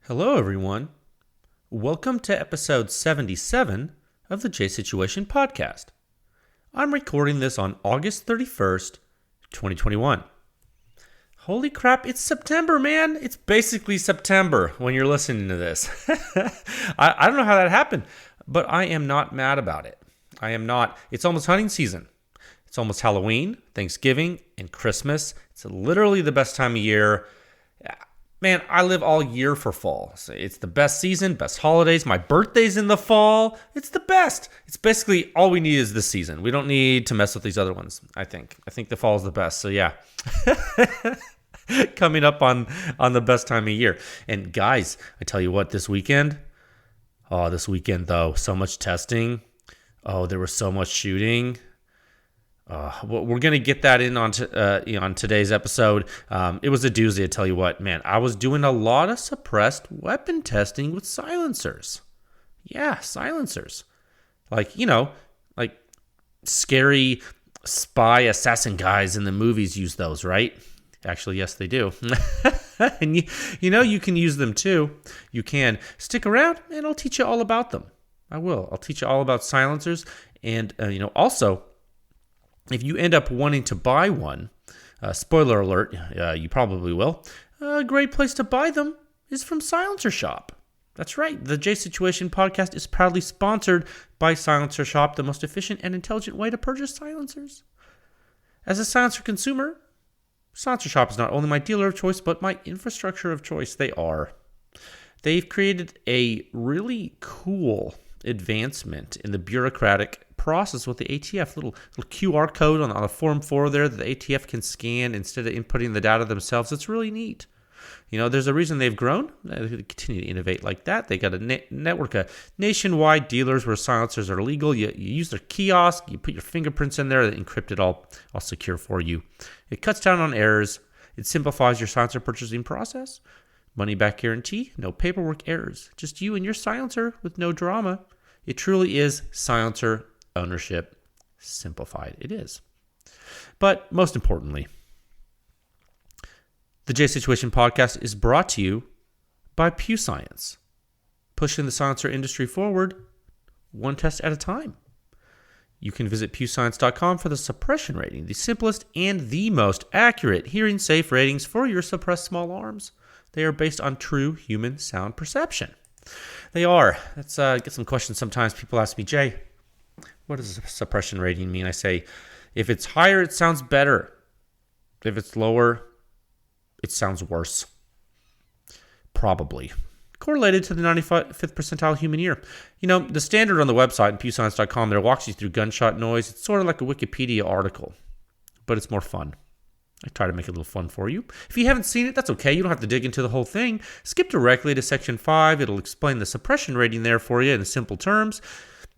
Hello, everyone. Welcome to episode 77 of the J Situation podcast. I'm recording this on August 31st, 2021. Holy crap, it's September, man. It's basically September when you're listening to this. I don't know how that happened, but I am not mad about it. I am not. It's almost hunting season. It's almost Halloween, Thanksgiving, and Christmas. It's literally the best time of year. Man, I live all year for fall. So it's the best season, best holidays. My birthday's in the fall. It's the best. It's basically all we need is this season. We don't need to mess with these other ones, I think. I think the fall is the best. So yeah. Coming up on the best time of year. And guys, I tell you what, this weekend though, so much testing. Oh, there was so much shooting. We're going to get that in on today's episode. It was a doozy, I tell you what, man. I was doing a lot of suppressed weapon testing with silencers. Yeah, silencers. Like scary spy assassin guys in the movies use those, right? Actually, yes, they do. And you can use them too. You can. Stick around and I'll teach you all about them. I will. I'll teach you all about silencers. And, also, if you end up wanting to buy one, spoiler alert, you probably will, a great place to buy them is from Silencer Shop. That's right. The J Situation podcast is proudly sponsored by Silencer Shop, the most efficient and intelligent way to purchase silencers. As a silencer consumer, Silencer Shop is not only my dealer of choice, but my infrastructure of choice. They've created a really cool advancement in the bureaucratic process with the ATF, little QR code on the Form 4 there that the ATF can scan instead of inputting the data themselves. It's really neat. There's a reason they've grown. They continue to innovate like that. They got a network of nationwide dealers where silencers are legal. You use their kiosk, you put your fingerprints in there, they encrypt it all secure for you. It cuts down on errors. It simplifies your silencer purchasing process. Money back guarantee, no paperwork errors. Just you and your silencer with no drama. It truly is silencer ownership simplified. It is. But most importantly, the J Situation podcast is brought to you by PEW Science, pushing the silencer industry forward one test at a time. You can visit pewscience.com for the suppression rating, the simplest and the most accurate hearing safe ratings for your suppressed small arms. They are based on true human sound perception. They are. Let's get some questions. Sometimes people ask me, Jay, what does a suppression rating mean? I say, if it's higher, it sounds better. If it's lower, it sounds worse. Probably. Correlated to the 95th percentile human ear. The standard on the website, pewscience.com, there walks you through gunshot noise. It's sort of like a Wikipedia article, but it's more fun. I try to make it a little fun for you. If you haven't seen it, that's okay. You don't have to dig into the whole thing. Skip directly to section 5. It'll explain the suppression rating there for you in simple terms.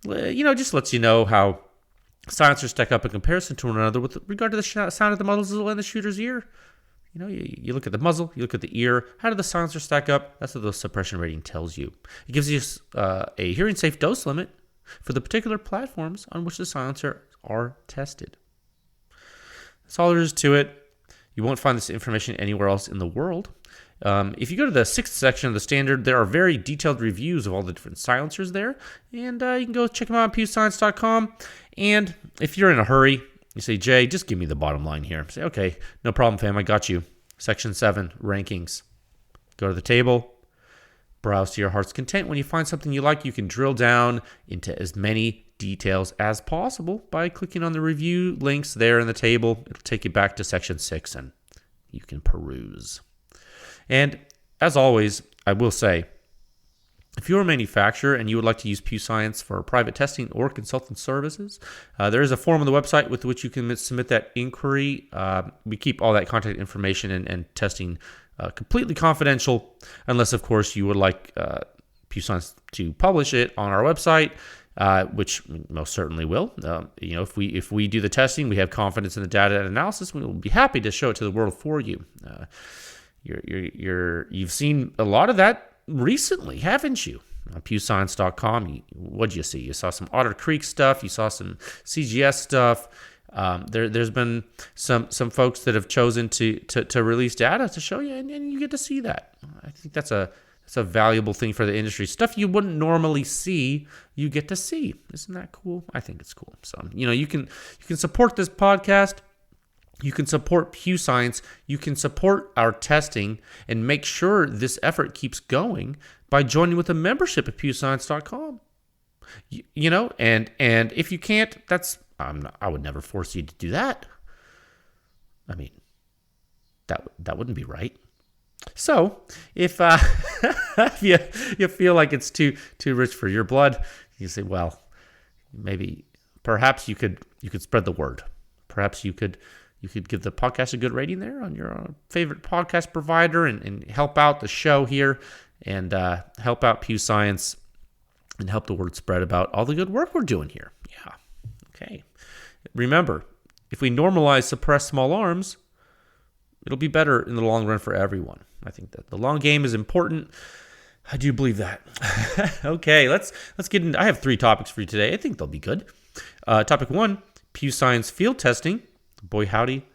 Just lets you know how silencers stack up in comparison to one another with regard to the sound of the muzzle and the shooter's ear. You look at the muzzle, you look at the ear. How do the silencers stack up? That's what the suppression rating tells you. It gives you a hearing safe dose limit for the particular platforms on which the silencers are tested. That's all there is to it. You won't find this information anywhere else in the world. If you go to the 6th section of the standard, there are very detailed reviews of all the different silencers there. And you can go check them out on pewscience.com. And if you're in a hurry, you say, Jay, just give me the bottom line here. Say, okay, no problem, fam. I got you. Section 7, rankings. Go to the table. Browse to your heart's content. When you find something you like, you can drill down into as many details as possible by clicking on the review links there in the table. It'll take you back to section 6 and you can peruse. And as always, I will say, if you're a manufacturer and you would like to use PEW Science for private testing or consultant services, there is a form on the website with which you can submit that inquiry. We keep all that contact information and testing completely confidential, unless, of course, you would like PEW Science to publish it on our website, which most certainly will. If we do the testing, we have confidence in the data and analysis, we will be happy to show it to the world for you. You've seen a lot of that recently, haven't you? On pewscience.com, what'd you see? You saw some Otter Creek stuff. You saw some CGS stuff. There's been some folks that have chosen to release data to show you, and you get to see that. I think that's a It's a valuable thing for the industry. Stuff you wouldn't normally see, you get to see. Isn't that cool? I think it's cool. So, you can support this podcast. You can support PEW Science. You can support our testing and make sure this effort keeps going by joining with a membership at pewscience.com. And if you can't, I would never force you to do that. I mean, that wouldn't be right. So if if you feel like it's too rich for your blood, you say, well, perhaps you could spread the word. Perhaps you could give the podcast a good rating there on your favorite podcast provider and help out the show here and help out PEW Science and help the word spread about all the good work we're doing here. Yeah. Okay. Remember, if we normalize suppressed small arms, it'll be better in the long run for everyone. I think that the long game is important. I do believe that. Okay, let's get into. I have 3 topics for you today. I think they'll be good. Topic 1, PEW Science field testing. Boy, howdy.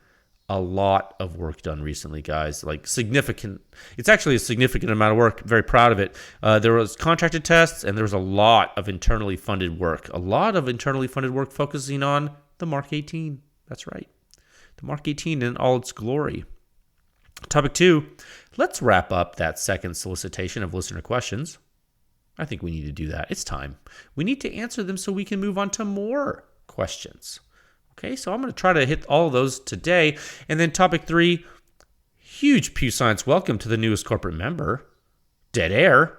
A lot of work done recently, guys. Like significant. It's actually a significant amount of work. I'm very proud of it. There was contracted tests, and there was a lot of internally funded work. A lot of internally funded work focusing on the MK18. That's right. The MK18 in all its glory. Topic 2, let's wrap up that second solicitation of listener questions. I think we need to do that. It's time. We need to answer them so we can move on to more questions. Okay, so I'm going to try to hit all of those today. And then topic 3, huge PEW Science welcome to the newest corporate member, Dead Air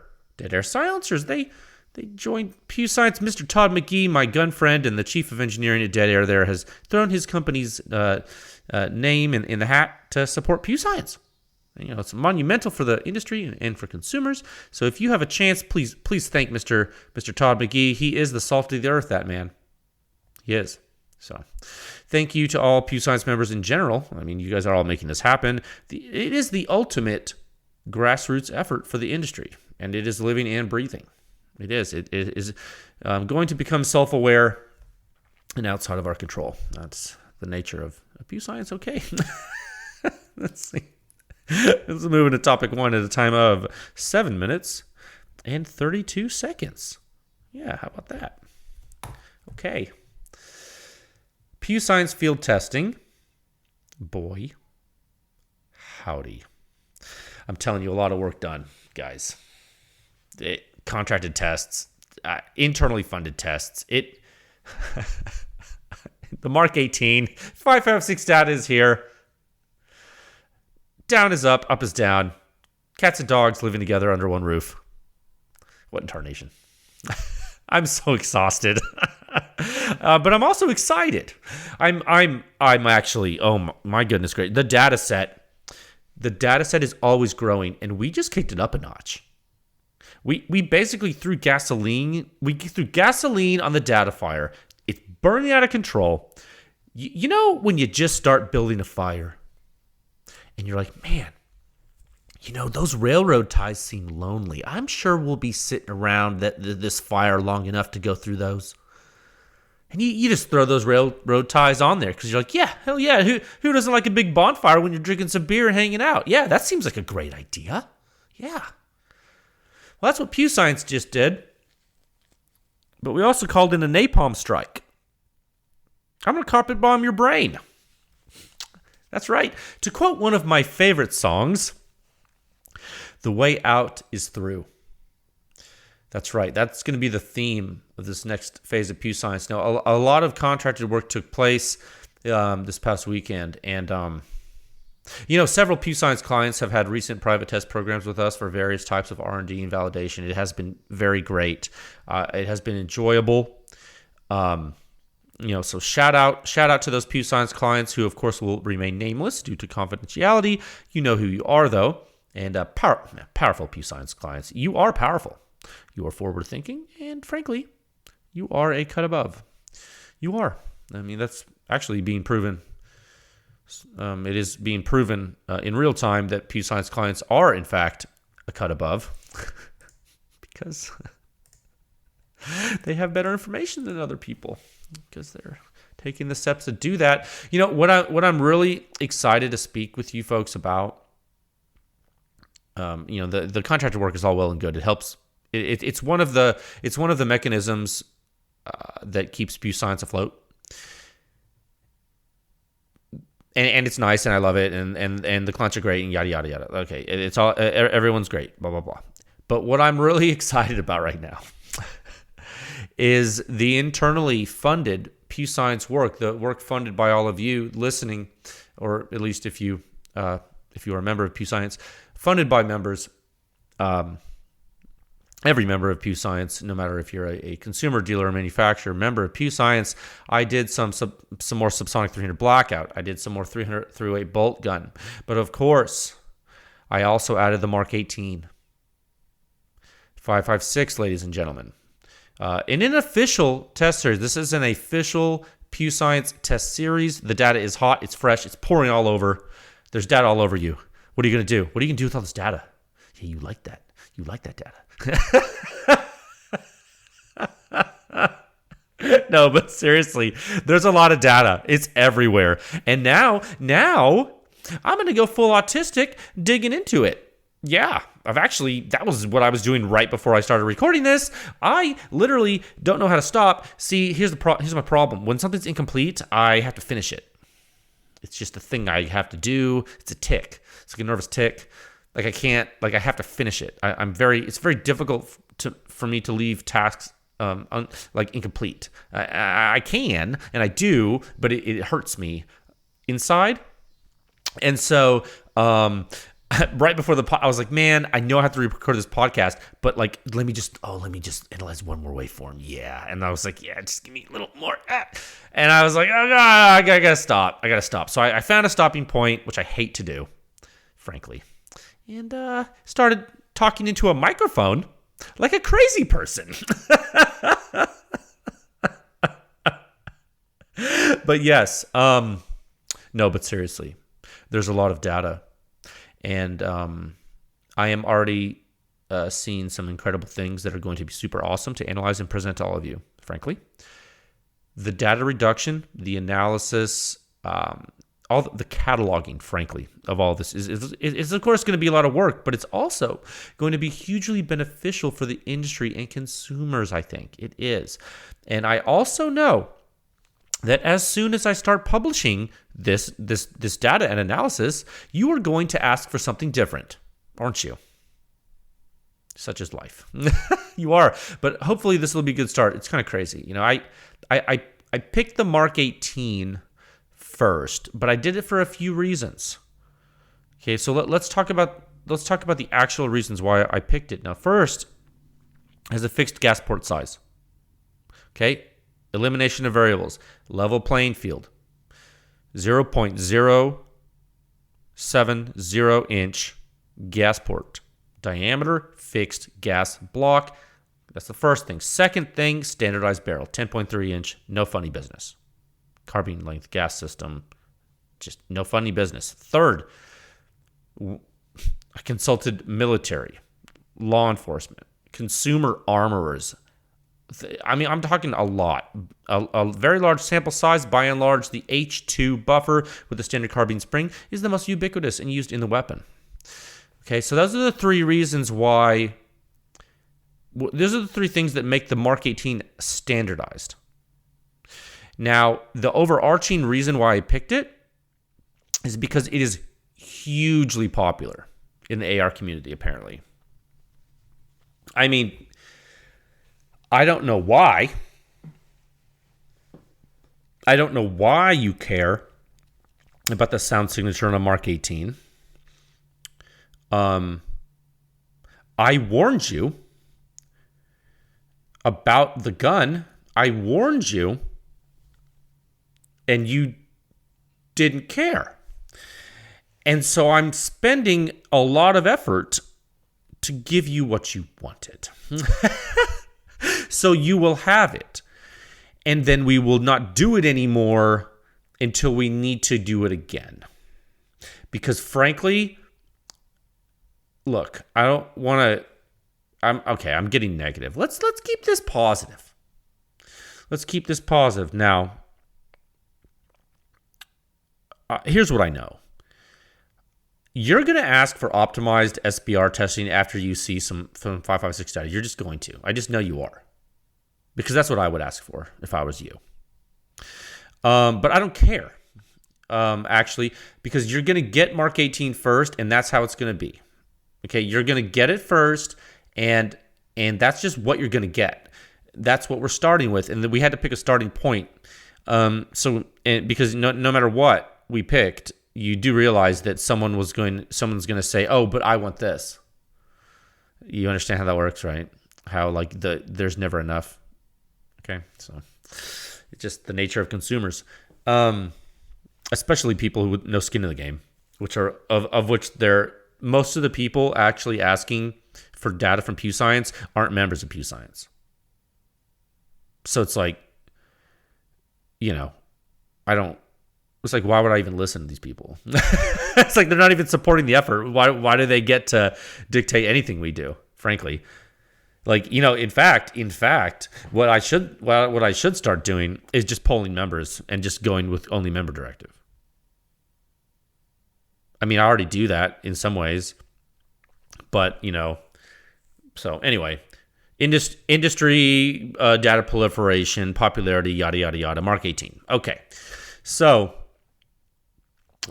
Silencers. They joined PEW Science. Mr. Todd Magee, my gun friend and the chief of engineering at Dead Air there, has thrown his company's name in the hat to support PEW Science. It's monumental for the industry and for consumers. So if you have a chance, please thank Mr. Todd Magee. He is the salt of the earth, that man. He is. So thank you to all PEW Science members in general. I mean, you guys are all making this happen. It is the ultimate grassroots effort for the industry, and it is living and breathing. It is. It is going to become self-aware and outside of our control. That's the nature of PEW Science. Okay. Let's see. Let's move into topic 1 at a time of 7 minutes and 32 seconds. Yeah, how about that? Okay. PEW Science field testing. Boy, howdy. I'm telling you, a lot of work done, guys. Contracted tests, internally funded tests. The MK18, 556 data is here. Down is up is down. Cats and dogs living together under one roof. What in tarnation? I'm so exhausted. But I'm also excited. I'm actually, oh my goodness, great. The data set is always growing, and we just kicked it up a notch. We basically threw gasoline. We threw gasoline on the data fire. It's burning out of control. You know when you just start building a fire, and you're like, man, those railroad ties seem lonely. I'm sure we'll be sitting around this fire long enough to go through those. And you just throw those railroad ties on there because you're like, yeah, hell yeah. Who doesn't like a big bonfire when you're drinking some beer and hanging out? Yeah, that seems like a great idea. Yeah. Well, that's what PEW Science just did. But we also called in a napalm strike. I'm going to carpet bomb your brain. That's right. To quote one of my favorite songs, the way out is through. That's right. That's going to be the theme of this next phase of PEW Science. Now, a lot of contracted work took place this past weekend, and several PEW Science clients have had recent private test programs with us for various types of R&D and validation. It has been very great. It has been enjoyable. So shout out to those PEW Science clients who, of course, will remain nameless due to confidentiality. You know who you are, though, and powerful PEW Science clients. You are powerful. You are forward-thinking, and frankly, you are a cut above. You are. I mean, that's actually being proven. It is being proven in real time that PEW Science clients are, in fact, a cut above because they have better information than other people because they're taking the steps to do that. What I'm really excited to speak with you folks about the contractor work is all well and good. It helps. It's one of the mechanisms that keeps PEW Science afloat. And it's nice, and I love it, and the clients are great, and yada yada yada. Okay, it's all, everyone's great, blah blah blah. But what I'm really excited about right now is the internally funded PEW Science work, the work funded by all of you listening, or at least if you are a member of PEW Science, funded by members. Every member of PEW Science, no matter if you're a consumer, dealer, or manufacturer, member of PEW Science. I did some more subsonic 300 blackout. I did some more 300 through-8 bolt gun. But of course, I also added the Mark 18. 5.56, ladies and gentlemen. In an official test series, this is an official PEW Science test series. The data is hot, it's fresh, it's pouring all over. There's data all over you. What are you going to do? What are you going to do with all this data? Yeah, you like that. You like that data. No, but seriously, there's a lot of data. It's everywhere. And now I'm going to go full autistic digging into it. Yeah, that was what I was doing right before I started recording this. I literally don't know how to stop. See, here's my problem. When something's incomplete, I have to finish it. It's just a thing I have to do. It's a tick. It's like a nervous tick. Like I can't, like I have to finish it. It's very difficult for me to leave tasks incomplete. I can, and I do, but it hurts me inside. And so right before I was like, man, I know I have to record this podcast, but like, let me just analyze one more waveform. Yeah. And I was like, yeah, just give me a little more. And I was like, oh, God, I gotta stop. So I found a stopping point, which I hate to do, frankly. And started talking into a microphone like a crazy person. But yes, no, but seriously, there's a lot of data. And I am already seeing some incredible things that are going to be super awesome to analyze and present to all of you, frankly. The data reduction, the analysis, all the cataloging, frankly, of all this is of course going to be a lot of work, but it's also going to be hugely beneficial for the industry and consumers, I think. It is. And I also know that as soon as I start publishing this data and analysis, you are going to ask for something different, aren't you? Such is life. You are. But hopefully this will be a good start. It's kind of crazy. You know, I picked the Mark 18 first, but I did it for a few reasons. Okay, so let's talk about the actual reasons why I picked it. Now, first, has a fixed gas port size. Okay, elimination of variables, level playing field, 0.070 inch gas port diameter, fixed gas block. That's the first thing. Second thing, standardized barrel, 10.3 inch, no funny business. Carbine length gas system, just no funny business. Third, I consulted military, law enforcement, consumer armorers. I mean, I'm talking a lot. A very large sample size. By and large, the H2 buffer with the standard carbine spring is the most ubiquitous and used in the weapon. Okay, so those are the three reasons why. Those are the three things that make the Mark 18 standardized. Now, the overarching reason why I picked it is because it is hugely popular in the AR community, apparently. I mean, I don't know why. I don't know why you care about the sound signature on a Mark 18. I warned you about the gun. I warned you, and you didn't care. And so I'm spending a lot of effort to give you what you wanted. So you will have it. And then we will not do it anymore until we need to do it again. Because frankly, look, I don't want to... I'm getting negative. Let's keep this positive. Let's keep this positive. Now, here's what I know. You're going to ask for optimized SBR testing after you see some 556 data. You're just going to. I just know you are. Because that's what I would ask for if I was you. But I don't care, actually, because you're going to get Mark 18 first, and that's how it's going to be. Okay, you're going to get it first, and that's just what you're going to get. That's what we're starting with, and we had to pick a starting point. Because no matter what we picked, you do realize that someone's going to say, "Oh, but I want this." You understand how that works, right? How like there's never enough. Okay, so it's just the nature of consumers, especially people with no skin in the game, which are of which they're most of the people actually asking for data from PEW Science aren't members of PEW Science. So it's like, it's like, why would I even listen to these people? It's like they're not even supporting the effort. Why do they get to dictate anything we do, frankly? Like, in fact, what I should start doing is just polling members and just going with only member directive. I mean, I already do that in some ways, but, so anyway, industry, data proliferation, popularity, yada, yada, yada, Mark 18. Okay. So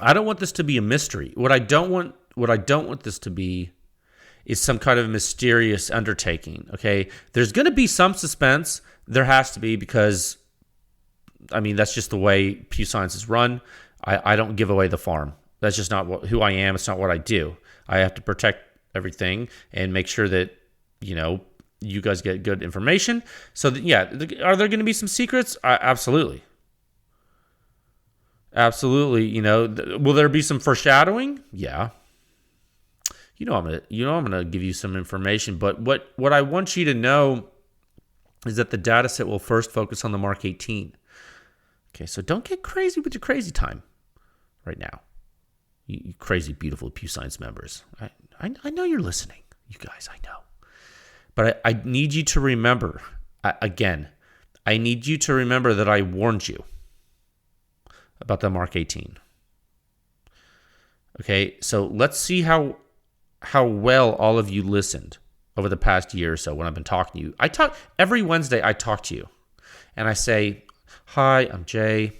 I don't want this to be a mystery. What I don't want this to be is some kind of mysterious undertaking. Okay. There's going to be some suspense. There has to be, because that's just the way PEW Science is run. I don't give away the farm. That's just not who I am. It's not what I do. I have to protect everything and make sure that, you guys get good information. So are there going to be some secrets? Absolutely. Absolutely. Will there be some foreshadowing? Yeah. I'm gonna give you some information, but what I want you to know is that the data set will first focus on the Mark 18. Okay, so don't get crazy with your crazy time right now. You crazy, beautiful PEW Science members. I know you're listening, you guys, I know. But I need you to remember, I need you to remember that I warned you about the Mark 18. Okay, so let's see how well all of you listened over the past year or so when I've been talking to you. Every Wednesday, I talk to you, and I say, "Hi, I'm Jay.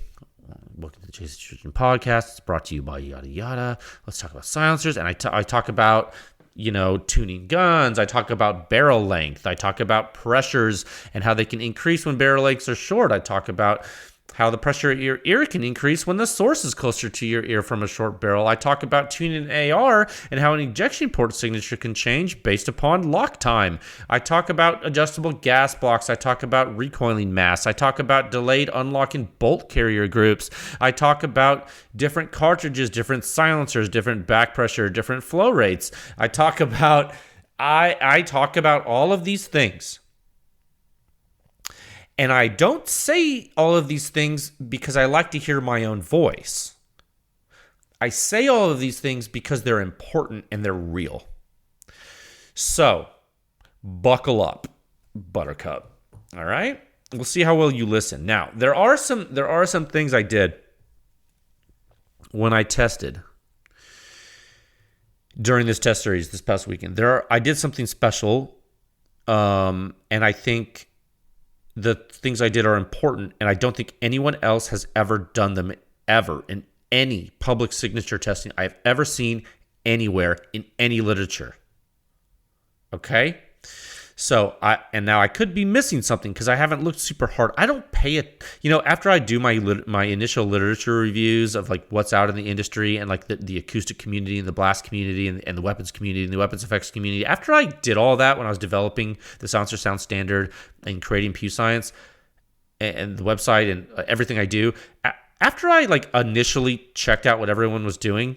Welcome to the Jay's Nutrition Podcast. It's brought to you by yada yada. Let's talk about silencers." And I talk about tuning guns. I talk about barrel length. I talk about pressures and how they can increase when barrel lengths are short. I talk about how the pressure at your ear can increase when the source is closer to your ear from a short barrel. I talk about tuning an AR and how an ejection port signature can change based upon lock time. I talk about adjustable gas blocks. I talk about recoiling mass. I talk about delayed unlocking bolt carrier groups. I talk about different cartridges, different silencers, different back pressure, different flow rates. I talk about all of these things. And I don't say all of these things because I like to hear my own voice. I say all of these things because they're important and they're real. So, buckle up, Buttercup. All right? We'll see how well you listen. Now, there are some things I did when I tested during this test series this past weekend. I did something special, and I think the things I did are important, and I don't think anyone else has ever done them ever in any public signature testing I've ever seen anywhere in any literature. Okay? So, now I could be missing something because I haven't looked super hard. I don't pay it. After I do my initial literature reviews of like what's out in the industry and like the acoustic community and the blast community and the weapons community and the weapons effects community, after I did all that when I was developing the Silencer Sound Standard and creating PEW Science and the website and everything I do, after I like initially checked out what everyone was doing,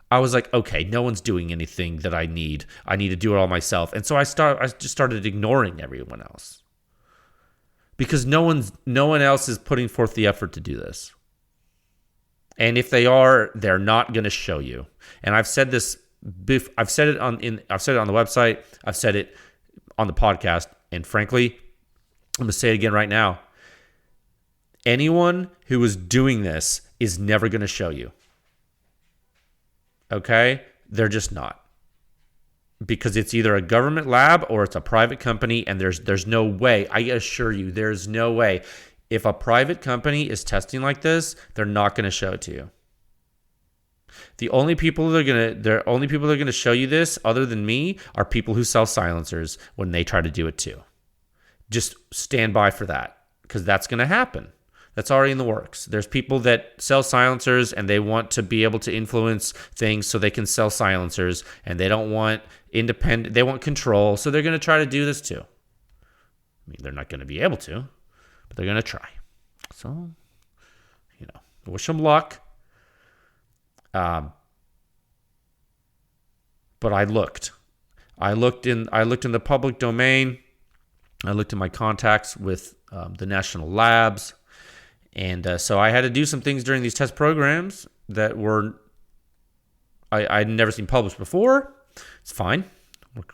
I was like, okay, no one's doing anything that I need. I need to do it all myself. And so I just started ignoring everyone else. Because no one else is putting forth the effort to do this. And if they are, they're not going to show you. And I've said this I've said it on the website, I've said it on the podcast, and frankly, I'm going to say it again right now. Anyone who is doing this is never going to show you. Okay? They're just not. Because it's either a government lab or it's a private company, and there's no way, I assure you, there's no way. If a private company is testing like this, they're not going to show it to you. The only people that are gonna show you this, other than me, are people who sell silencers when they try to do it too. Just stand by for that, because that's going to happen. That's already in the works. There's people that sell silencers and they want to be able to influence things so they can sell silencers, and they don't want independent, they want control, so they're going to try to do this too. I mean, they're not going to be able to, but they're going to try. So, wish them luck. But I looked in the public domain. I looked in my contacts with the national labs. And so I had to do some things during these test programs that I'd never seen published before. It's fine.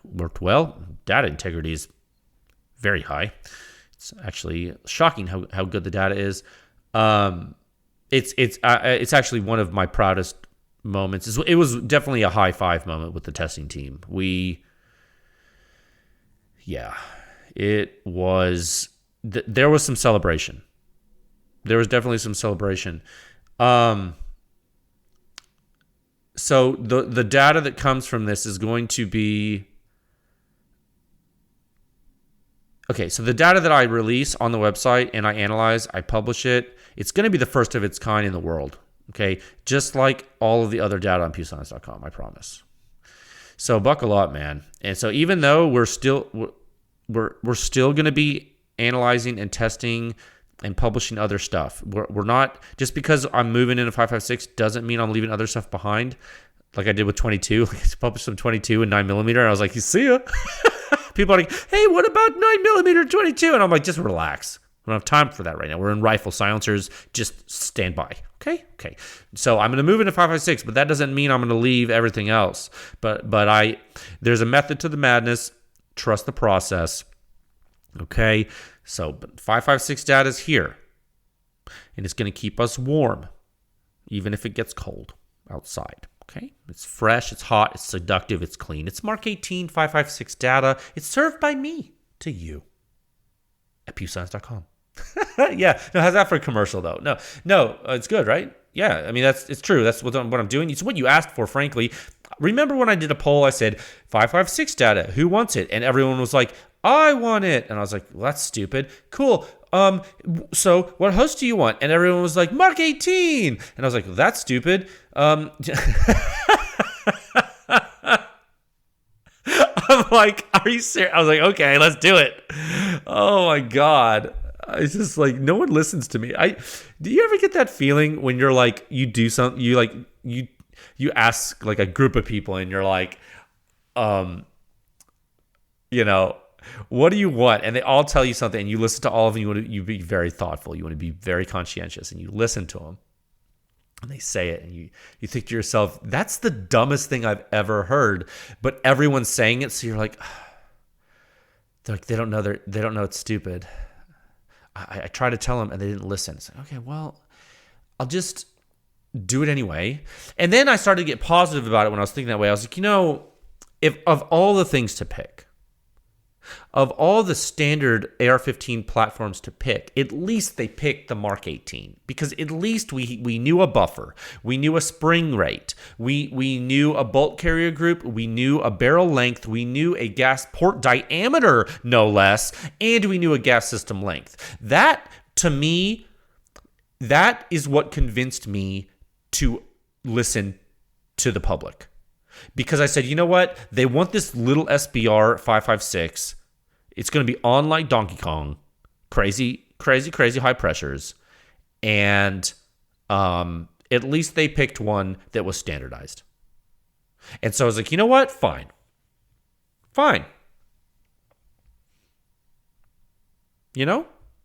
Worked well. Data integrity is very high. It's actually shocking how good the data is. It's actually one of my proudest moments. It was definitely a high five moment with the testing team. It was. There was some celebration. There was definitely some celebration. So the data that comes from this is going to be... Okay, so the data that I release on the website and I analyze, I publish it, it's going to be the first of its kind in the world. Okay, just like all of the other data on pewscience.com, I promise. So buckle up, man. And so even though we're still going to be analyzing and testing and publishing other stuff. We're not, just because I'm moving into 5.56 doesn't mean I'm leaving other stuff behind, like I did with 22. I published some 22 and 9mm, and I was like, you see ya. People are like, hey, what about 9mm 22? And I'm like, just relax. We don't have time for that right now. We're in rifle silencers. Just stand by. Okay. So I'm going to move into 5.56, but that doesn't mean I'm going to leave everything else. But there's a method to the madness. Trust the process. Okay. So, but 5.56 data is here, and it's going to keep us warm, even if it gets cold outside. Okay, it's fresh, it's hot, it's seductive, it's clean. It's MK18 5.56 data. It's served by me to you at pewscience.com. Yeah, no, how's that for a commercial though? No, it's good, right? Yeah, I mean it's true. That's what I'm doing. It's what you asked for, frankly. Remember when I did a poll? I said 5.56 data. Who wants it? And everyone was like, I want it. And I was like, well, that's stupid. Cool. So what host do you want? And everyone was like, Mark 18. And I was like, well, that's stupid. I'm like, are you serious? I was like, okay, let's do it. Oh my God. It's just like, no one listens to me. Do you ever get that feeling when you're like, you do something, you ask like a group of people and you're like, what do you want? And they all tell you something, and you listen to all of them. You be very thoughtful. You want to be very conscientious, and you listen to them. And they say it, and you think to yourself, that's the dumbest thing I've ever heard. But everyone's saying it, so you're like, they don't know it's stupid. I try to tell them, and they didn't listen. It's like, okay, well, I'll just do it anyway. And then I started to get positive about it when I was thinking that way. I was like, if of all the things to pick, of all the standard AR-15 platforms to pick, at least they picked the Mark 18, because at least we knew a buffer, we knew a spring rate, we knew a bolt carrier group, we knew a barrel length, we knew a gas port diameter, no less, and we knew a gas system length. That, to me, that is what convinced me to listen to the public. Because I said, you know what? They want this little SBR 5.56. It's going to be on like Donkey Kong. Crazy high pressures. And at least they picked one that was standardized. And so I was like, you know what? Fine.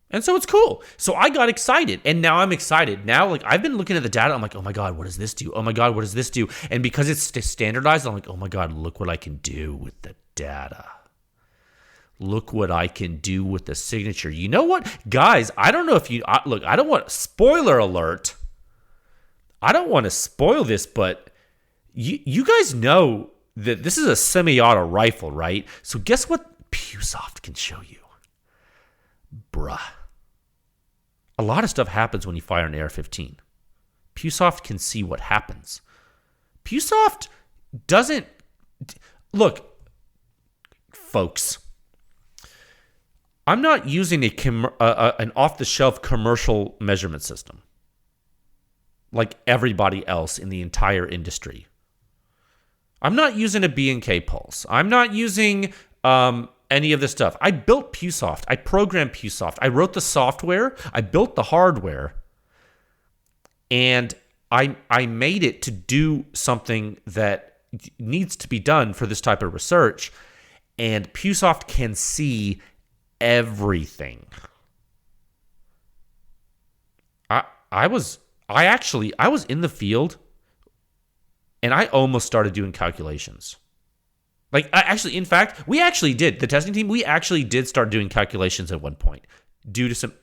And so it's cool. So I got excited, and now I'm excited. Now, like, I've been looking at the data. I'm like, oh my God, what does this do? Oh my God, what does this do? And because it's standardized, I'm like, oh my God, look what I can do with the data. Look what I can do with the signature. You know what? Guys, I don't know if you... Look, I don't want... Spoiler alert. I don't want to spoil this, but You guys know that this is a semi-auto rifle, right? So guess what PewSoft can show you? Bruh. A lot of stuff happens when you fire an AR-15. PewSoft can see what happens. PewSoft doesn't... Look, folks, I'm not using an off-the-shelf commercial measurement system like everybody else in the entire industry. I'm not using a B&K Pulse. I'm not using any of this stuff. I built PewSoft. I programmed PewSoft. I wrote the software. I built the hardware. And I made it to do something that needs to be done for this type of research. And PewSoft can see everything. I was in the field, and I almost started doing calculations. Like, in fact, we actually did. The testing team, we actually did start doing calculations at one point due to some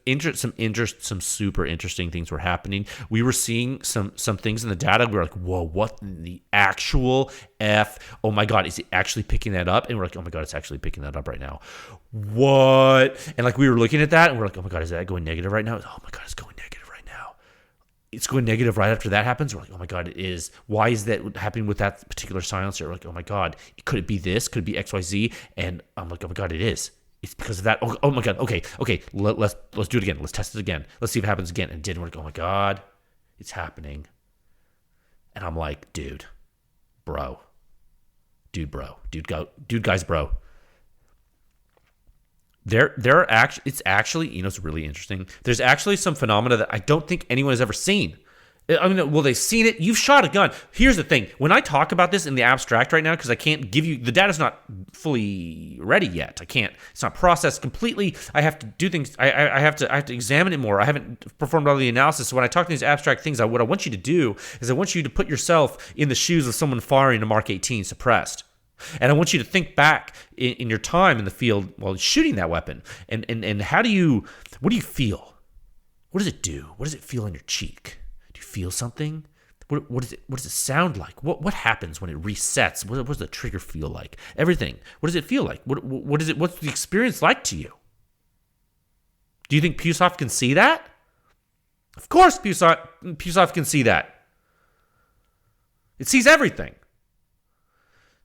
super interesting things were happening. We were seeing some things in the data. We were like, whoa, what in the actual F? Oh my God, is it actually picking that up? And we're like, oh my God, it's actually picking that up right now. What? And like, we were looking at that, and we're like, oh my God, is that going negative right now? Oh my God, it's going negative right now. It's going negative right after that happens. We're like, oh my God, it is. Why is that happening with that particular silencer? We're like, oh my God, could it be this? Could it be XYZ? And I'm like, oh my God, it is. It's because of that. Oh my God. Okay. Let's do it again. Let's test it again. Let's see if it happens again. And it didn't work. Oh my God, it's happening. And I'm like, dude, guys, bro. It's actually, it's really interesting. There's actually some phenomena that I don't think anyone has ever seen. I mean, well, they've seen it. You've shot a gun. Here's the thing. When I talk about this in the abstract right now, because I can't give you, the data's not fully ready yet. It's not processed completely. I have to do things. I have to examine it more. I haven't performed all the analysis. So when I talk these abstract things, what I want you to do is I want you to put yourself in the shoes of someone firing a Mark 18 suppressed. And I want you to think back in your time in the field while shooting that weapon. And what do you feel? What does it do? What does it feel in your cheek? Do you feel something? What does it sound like? What happens when it resets? What does the trigger feel like? Everything. What does it feel like? What's the experience like to you? Do you think PewSoft can see that? Of course PewSoft can see that. It sees everything.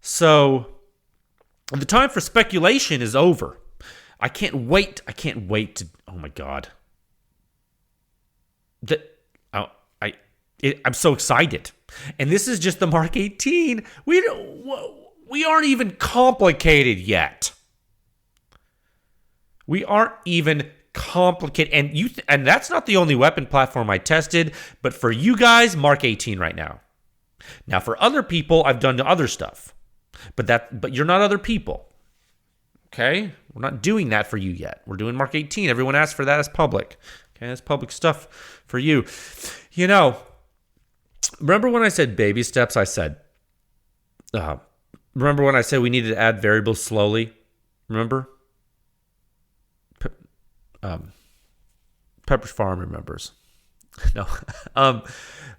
So the time for speculation is over. I can't wait to, oh my God. I'm so excited. And this is just the Mark 18. We aren't even complicated yet. We aren't even complicated. And that's not the only weapon platform I tested, but for you guys, Mark 18 right now. Now for other people, I've done other stuff. But you're not other people. Okay? We're not doing that for you yet. We're doing Mark 18. Everyone asked for that as public. Okay, that's public stuff for you. Remember when I said baby steps? I said, remember when I said we needed to add variables slowly? Remember? Pepperidge Farm remembers. No.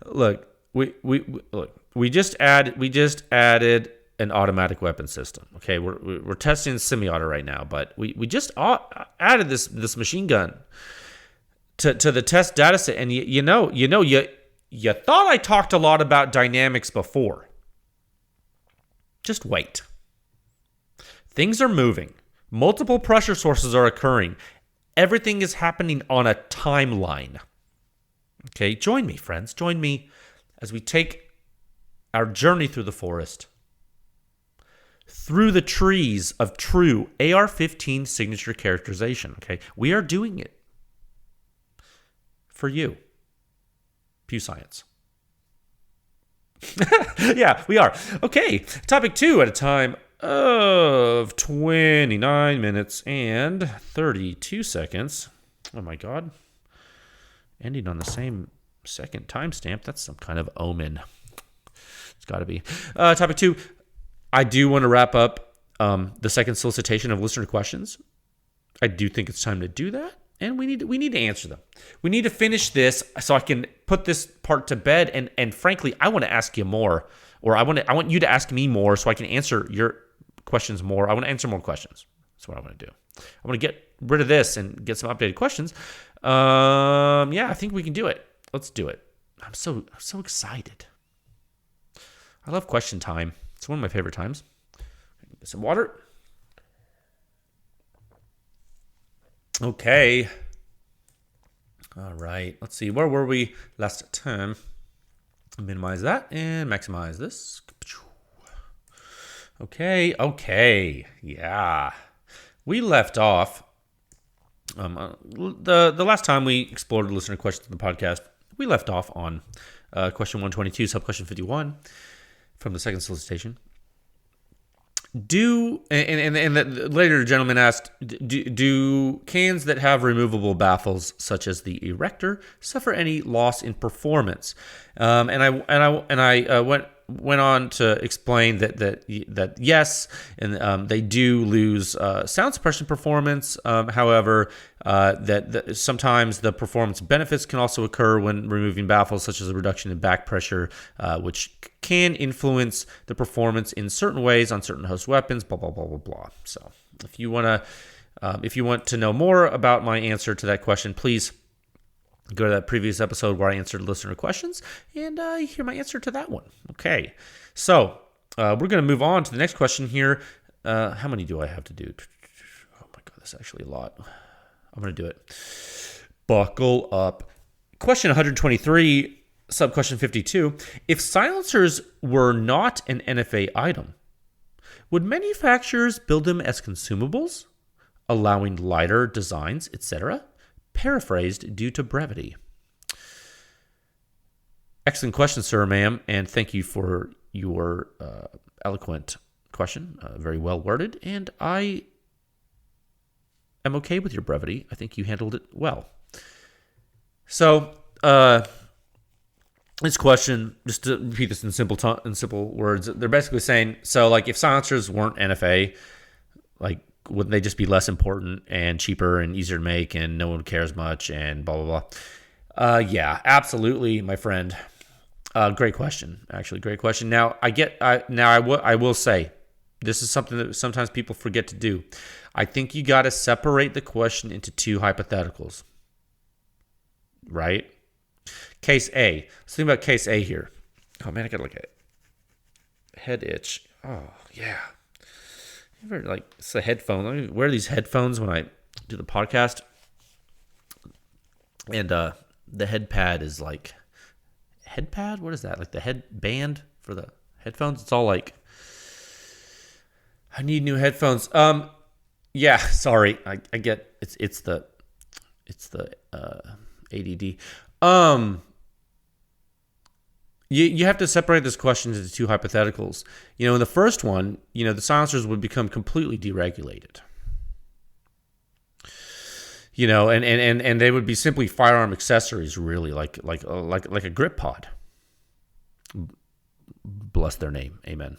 Look, we just added an automatic weapon system. Okay, we're testing semi-auto right now, but we just added this machine gun to the test data set, and you thought I talked a lot about dynamics before. Just wait. Things are moving. Multiple pressure sources are occurring. Everything is happening on a timeline. Okay, join me, friends. Join me as we take our journey through the forest, through the trees of true AR-15 signature characterization. Okay, we are doing it for you, Pew Science. Yeah, we are. Okay, topic 2 at a time of 29 minutes and 32 seconds. Oh my God. Ending on the same second timestamp. That's some kind of omen. It's got to be. Topic 2. I do want to wrap up the second solicitation of listener questions. I do think it's time to do that. and we need to answer them. We need to finish this so I can put this part to bed. And frankly, I want to ask you more, or I want you to ask me more so I can answer your questions more. I want to answer more questions. That's what I want to do. I want to get rid of this and get some updated questions. Yeah, I think we can do it. Let's do it. I'm so excited. I love question time. It's one of my favorite times. Get some water. Okay. All right. Let's see. Where were we last time? Minimize that and maximize this. Okay. Yeah. We left off. The last time we explored listener questions in the podcast, we left off on question 122, sub-question 51 from the second solicitation. Later the gentleman asked, do cans that have removable baffles, such as the erector, suffer any loss in performance? And I went on to explain that yes, and they do lose sound suppression performance. However, that sometimes the performance benefits can also occur when removing baffles, such as a reduction in back pressure, which can influence the performance in certain ways on certain host weapons. Blah blah blah blah blah. So, if you want to know more about my answer to that question, please go to that previous episode where I answered listener questions and hear my answer to that one. Okay, so we're going to move on to the next question here. How many do I have to do? Oh my God, that's actually a lot. I'm going to do it. Buckle up. Question 123, sub-question 52. If silencers were not an NFA item, would manufacturers build them as consumables, allowing lighter designs, etc.? Paraphrased due to brevity. Excellent question, sir, ma'am, and thank you for your eloquent question. Very well worded, and I am okay with your brevity. I think you handled it well. So, this question, just to repeat this in simple words, they're basically saying, so like if silencers weren't NFA, like wouldn't they just be less important and cheaper and easier to make and no one cares much and blah, blah, blah? Yeah, absolutely, my friend. Great question. Actually, great question. Now, I will say, this is something that sometimes people forget to do. I think you got to separate the question into two hypotheticals. Right? Case A. Let's think about case A here. Oh, man, I got to look at it. Head itch. Oh, yeah. You ever, it's the headphone. Let me wear these headphones when I do the podcast. And the head pad is like... Head pad? What is that? Like the headband for the headphones? It's all like... I need new headphones. Yeah, sorry. I get... It's the ADD. You have to separate this question into two hypotheticals. In the first one, the silencers would become completely deregulated. And they would be simply firearm accessories, really, like a grip pod. Bless their name, amen.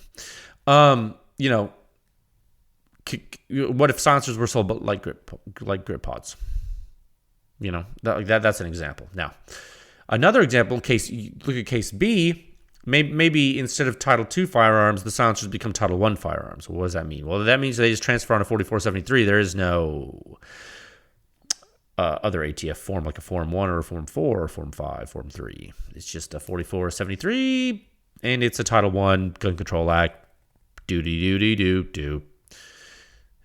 What if silencers were sold like grip pods? That's an example. Now, another example, look at case B. Maybe instead of Title II firearms, the silencers become Title I firearms. What does that mean? Well, that means they just transfer on a 4473. There is no other ATF form, like a Form 1 or a Form 4 or Form 5, Form 3. It's just a 4473, and it's a Title I Gun Control Act. Do.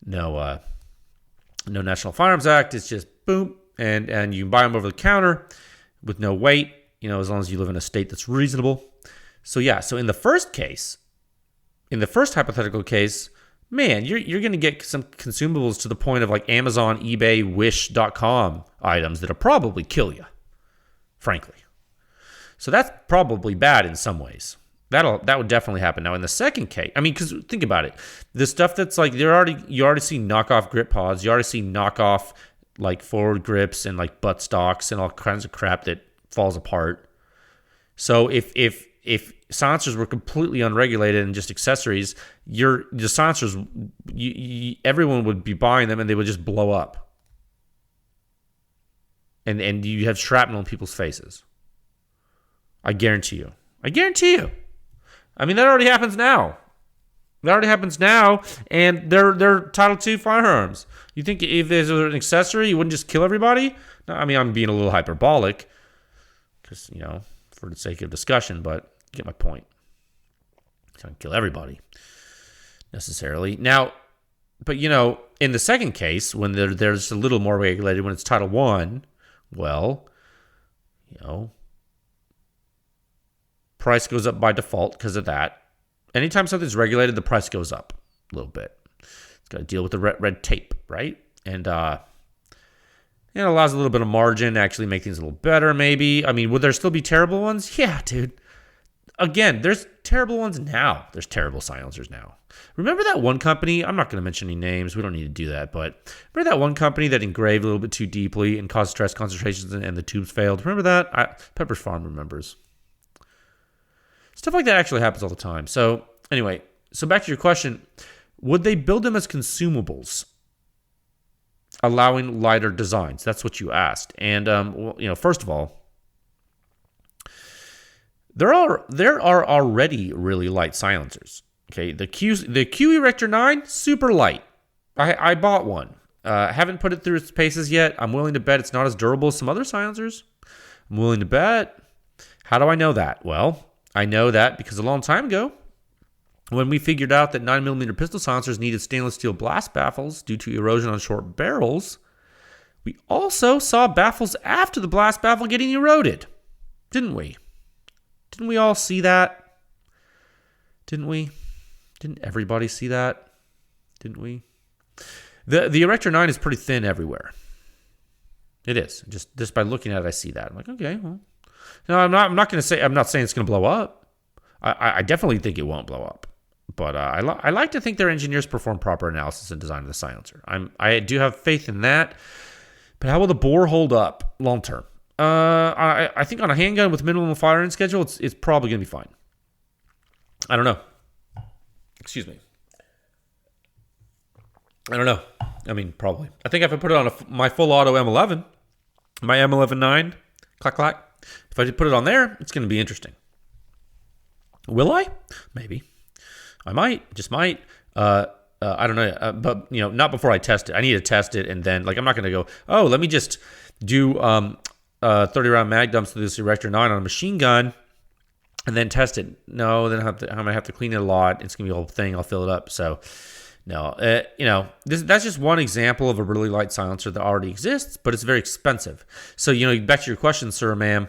No National Firearms Act. It's just boom, and you can buy them over the counter with no weight, as long as you live in a state that's reasonable. So yeah, so in the first hypothetical case, man, you're going to get some consumables to the point of like Amazon, eBay, Wish.com items that'll probably kill you, frankly. So that's probably bad in some ways. That would definitely happen. Now in the second case, because think about it, the stuff that's like you already see knockoff grip pods, you already see knockoff like forward grips and like butt stocks and all kinds of crap that falls apart. So if silencers were completely unregulated and just accessories, the silencers, everyone would be buying them and they would just blow up. and you have shrapnel in people's faces. I guarantee you. I mean, that already happens now. And they're Title II firearms. You think if there's an accessory, you wouldn't just kill everybody? No, I mean, I'm being a little hyperbolic, because, for the sake of discussion, but you get my point. You don't kill everybody, necessarily. Now, but, in the second case, when there's a little more regulated, when it's Title I, well, price goes up by default because of that. Anytime something's regulated, the price goes up a little bit. It's got to deal with the red tape, right? And it allows a little bit of margin to actually make things a little better, maybe. I mean, would there still be terrible ones? Yeah, dude. Again, there's terrible ones now. There's terrible silencers now. Remember that one company? I'm not going to mention any names. We don't need to do that. But remember that one company that engraved a little bit too deeply and caused stress concentrations and the tubes failed? Remember that? Pepper's Farm remembers. Stuff like that actually happens all the time. So anyway, back to your question. Would they build them as consumables, allowing lighter designs? That's what you asked. And, first of all, there are already really light silencers. Okay, the QE Rector 9, super light. I bought one. Haven't put it through its paces yet. I'm willing to bet it's not as durable as some other silencers. I'm willing to bet. How do I know that? Well, I know that because a long time ago, when we figured out that 9mm pistol silencers needed stainless steel blast baffles due to erosion on short barrels, we also saw baffles after the blast baffle getting eroded. Didn't we? Didn't we all see that? Didn't we? Didn't everybody see that? Didn't we? The Erector 9 is pretty thin everywhere. It is. Just by looking at it, I see that. I'm like, okay, well. No, I'm not saying it's going to blow up. I definitely think it won't blow up. But I like to think their engineers perform proper analysis and design of the silencer. I do have faith in that. But how will the bore hold up long term? I think on a handgun with minimum firing schedule, it's probably going to be fine. I don't know. Excuse me. I don't know. I mean, probably. I think if I put it on my full auto M11, my M11-9, clack, clack, if I did put it on there, it's going to be interesting. Will I? Maybe. I might. Just might. I don't know. But, not before I test it. I need to test it, and then, I'm not going to go, let me just do 30-round mag dumps to this Erector 9 on a machine gun and then test it. No, then I'm going to have to clean it a lot. It's going to be a whole thing. I'll fill it up. So, no. That's just one example of a really light silencer that already exists, but it's very expensive. So, back to your question, sir, ma'am,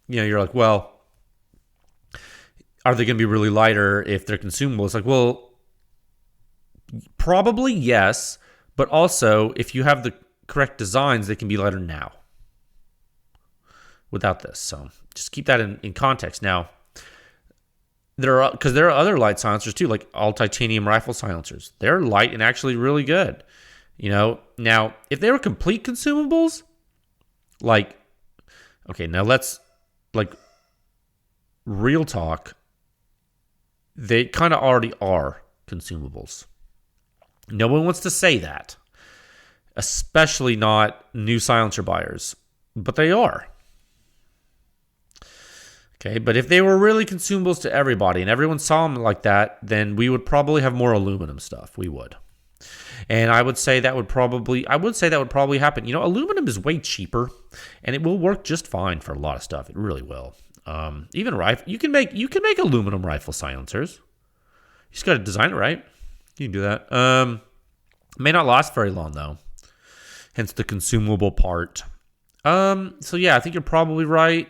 you're like, well, are they going to be really lighter if they're consumable? It's like, well, probably yes, but also if you have the correct designs, they can be lighter now without this. So just keep that in context. Now, there are other light silencers too, like all titanium rifle silencers. They're light and actually really good. Now if they were complete consumables, now let's real talk. They kind of already are consumables. No one wants to say that, especially not new silencer buyers, but they are. Okay, but if they were really consumables to everybody and everyone saw them like that, then we would probably have more aluminum stuff. We would. And I would say that would probably happen. Aluminum is way cheaper and it will work just fine for a lot of stuff. It really will. Even rifle, you can make aluminum rifle silencers. You just got to design it right. You can do that. May not last very long though. Hence the consumable part. So yeah, I think you're probably right,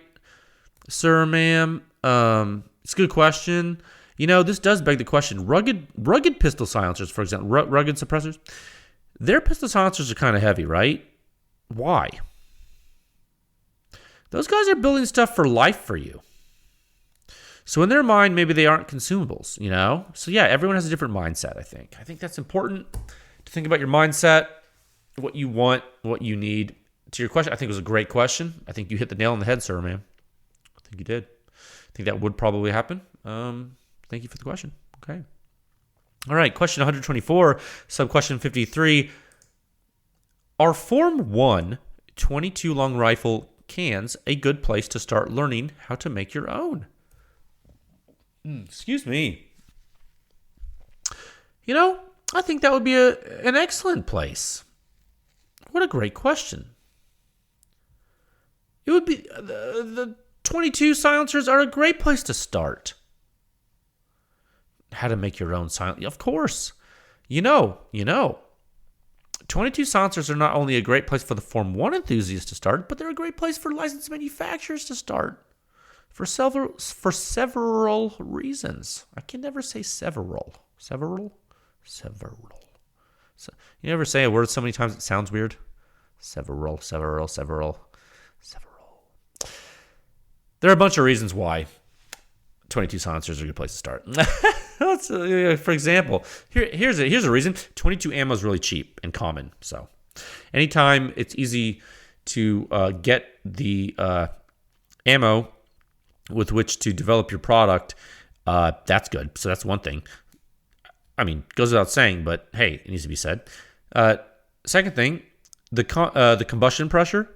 sir, ma'am. It's a good question. This does beg the question. Rugged pistol silencers, for example, rugged suppressors, their pistol silencers are kind of heavy, right? Why? Those guys are building stuff for life for you. So in their mind, maybe they aren't consumables, So yeah, everyone has a different mindset, I think. I think that's important to think about your mindset, what you want, what you need. To your question, I think it was a great question. I think you hit the nail on the head, sir, man. I think you did. I think that would probably happen. Thank you for the question. Okay. All right, question 124, sub-question 53. Are Form 1 22 long rifle cans a good place to start learning how to make your own? Excuse me. I think that would be an excellent place. What a great question. It would be the 22 silencers are a great place to start. How to make your own silencer? Of course. 22 silencers are not only a great place for the Form 1 enthusiasts to start, but they're a great place for licensed manufacturers to start. For several reasons. I can never say several. Several. So, you ever say a word so many times it sounds weird? Several. There are a bunch of reasons why 22 silencers are a good place to start. For example, here's a reason. 22 ammo is really cheap and common. So anytime it's easy to get the ammo with which to develop your product, that's good. So that's one thing. I mean, goes without saying, but hey, it needs to be said. Second thing, the combustion pressure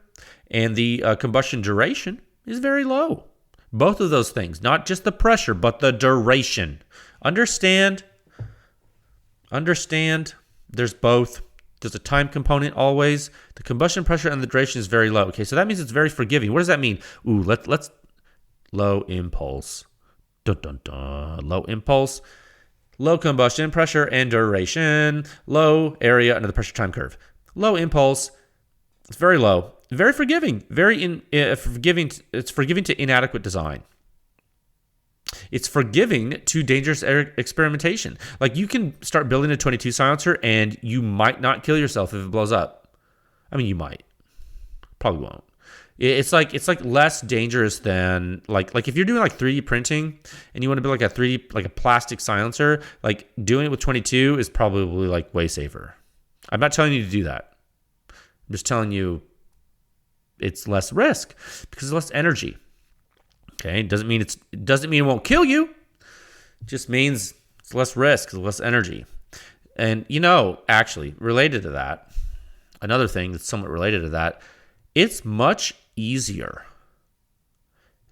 and the combustion duration is very low. Both of those things, not just the pressure, but the duration. Understand, there's both. There's a time component always. The combustion pressure and the duration is very low. Okay, so that means it's very forgiving. What does that mean? Let's low impulse. Dun, dun, dun. Low impulse, low combustion pressure and duration, low area under the pressure time curve. Low impulse, it's very low. Very forgiving, forgiving. It's forgiving to inadequate design. It's forgiving to dangerous experimentation. Like you can start building a 22 silencer and you might not kill yourself if it blows up. I mean, you might, probably won't. It's like less dangerous than like if you're doing like 3D printing and you want to build like a 3D like a plastic silencer, like doing it with 22 is probably like way safer. I'm not telling you to do that. I'm just telling you. It's less risk because it's less energy. Okay, it doesn't mean it won't kill you. It just means it's less risk, less energy. And actually related to that, another thing that's somewhat related to that, it's much easier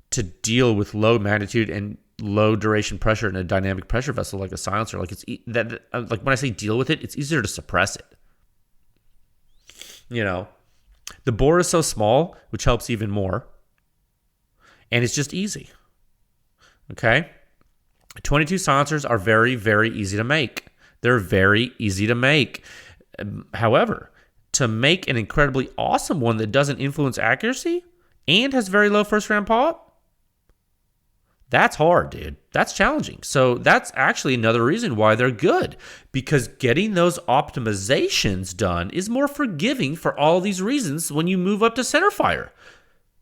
to deal with low magnitude and low duration pressure in a dynamic pressure vessel like a silencer. Like like when I say deal with it, it's easier to suppress it. The bore is so small, which helps even more. And it's just easy. Okay? 22 silencers are very, very easy to make. They're very easy to make. However, to make an incredibly awesome one that doesn't influence accuracy and has very low first round pop, that's hard, dude. That's challenging. So that's actually another reason why they're good, because getting those optimizations done is more forgiving for all these reasons when you move up to centerfire.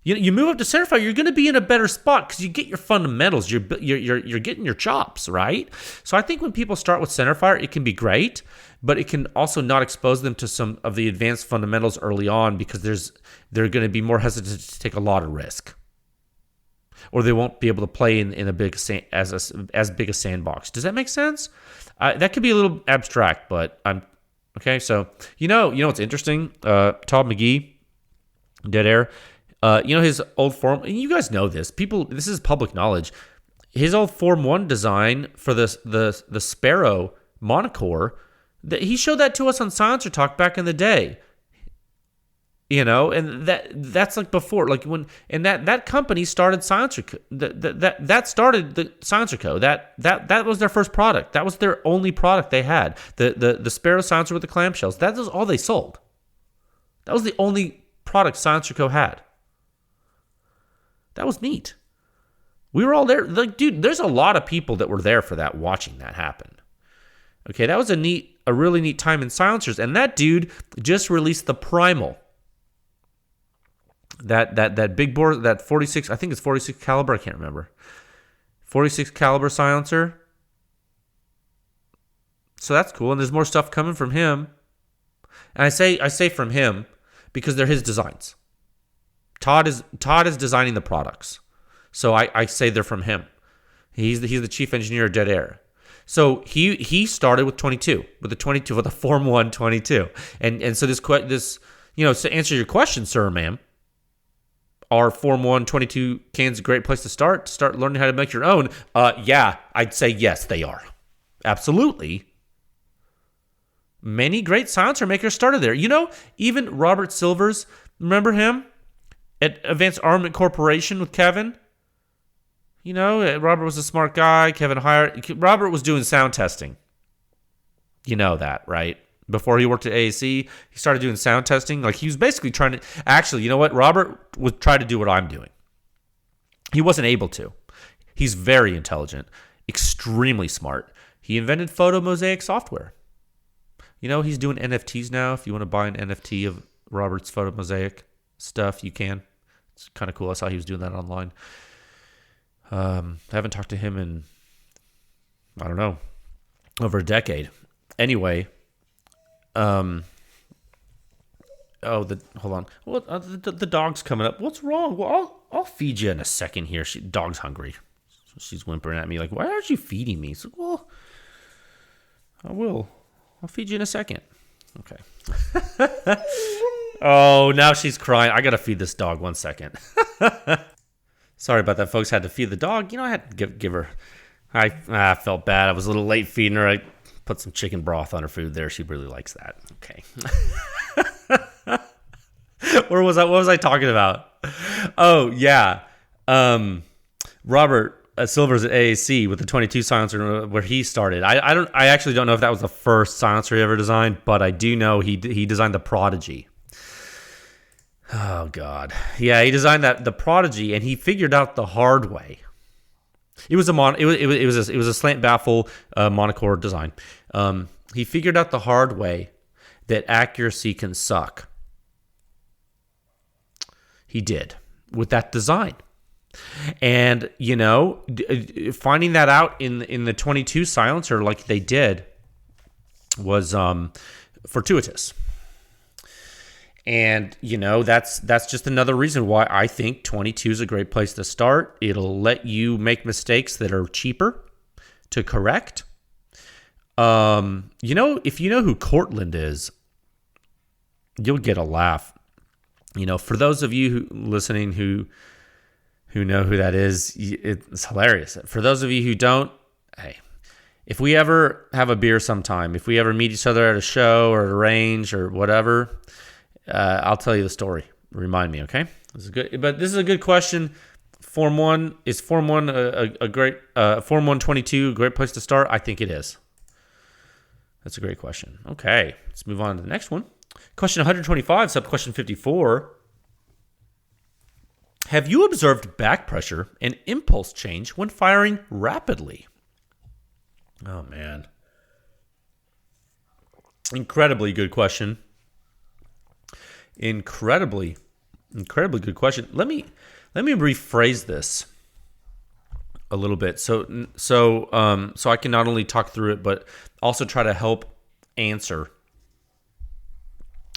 You move up to centerfire, you're going to be in a better spot because you get your fundamentals. You're getting your chops, right? So I think when people start with centerfire, it can be great, but it can also not expose them to some of the advanced fundamentals early on because they're going to be more hesitant to take a lot of risk. Or they won't be able to play in a big as big a sandbox. Does that make sense? That could be a little abstract, but I'm okay. So what's interesting? Todd Magee, Dead Air. His old form. And you guys know this. This is public knowledge. His old Form 1 design for the Sparrow monocore. He showed that to us on Silencer Talk back in the day. And that's like before, like when, and that company started Silencer, that started the Silencer Co. That was their first product. That was their only product they had. The Sparrow silencer with the clamshells. That was all they sold. That was the only product Silencer Co. had. That was neat. We were all there. Like, dude, there's a lot of people that were there for that, watching that happen. Okay, that was a really neat time in silencers. And that dude just released the Primal. That big bore, that 46, I think it's 46 caliber, I can't remember. 46 caliber silencer. So that's cool, and there's more stuff coming from him. And I say from him because they're his designs. Todd is designing the products. So I say they're from him. He's the chief engineer of Dead Air. So he started with 22, with the Form 1 22. And so this To answer your question, sir or ma'am, are Form 1 22 cans a great place to start learning how to make your own? Yeah, I'd say yes, they are. Absolutely. Many great silencer makers started there. Even Robert Silvers, remember him? At Advanced Armament Corporation with Kevin? Robert was a smart guy. Kevin hired... Robert was doing sound testing. You know that, right? Before he worked at AAC, he started doing sound testing. Like, he was basically trying to... Actually, you know what? Robert would try to do what I'm doing. He wasn't able to. He's very intelligent, extremely smart. He invented photo mosaic software. He's doing NFTs now. If you want to buy an NFT of Robert's photo mosaic stuff, you can. It's kind of cool. I saw he was doing that online. I haven't talked to him in, I don't know, over a decade. Anyway, hold on. The dog's coming up. What's wrong? Well, I'll feed you in a second here. Dog's hungry. She's whimpering at me like, why aren't you feeding me? It's like, well, I will. I'll feed you in a second. Okay. Oh, now she's crying. I got to feed this dog 1 second. Sorry about that, folks. Had to feed the dog. I had to give her. I felt bad. I was a little late feeding her. I put some chicken broth on her food there. She really likes that. Okay. Where was I? What was I talking about? Oh, yeah. Robert Silvers at AAC with the 22 silencer where he started. I actually don't know if that was the first silencer he ever designed, but I do know he designed the Prodigy. Oh God, yeah, he designed the Prodigy, and he figured out the hard way. It was a slant baffle monocore design. He figured out the hard way that accuracy can suck. He did with that design. And, finding that out in the 22 silencer like they did was fortuitous. And, that's just another reason why I think 22 is a great place to start. It'll let you make mistakes that are cheaper to correct. If you know who Cortland is, you'll get a laugh. For those of you listening who know who that is, it's hilarious. For those of you who don't, hey, if we ever have a beer sometime, if we ever meet each other at a show or at a range or whatever, I'll tell you the story. Remind me, okay? This is a good question. Form 1 is Form 1 a great Form 122 a great place to start? I think it is. That's a great question. Okay, let's move on to the next one. Question 125, sub-question 54. Have you observed back pressure and impulse change when firing rapidly? Oh, man. Incredibly good question. Incredibly good question. Let me rephrase this a little bit. So I can not only talk through it, but also try to help answer,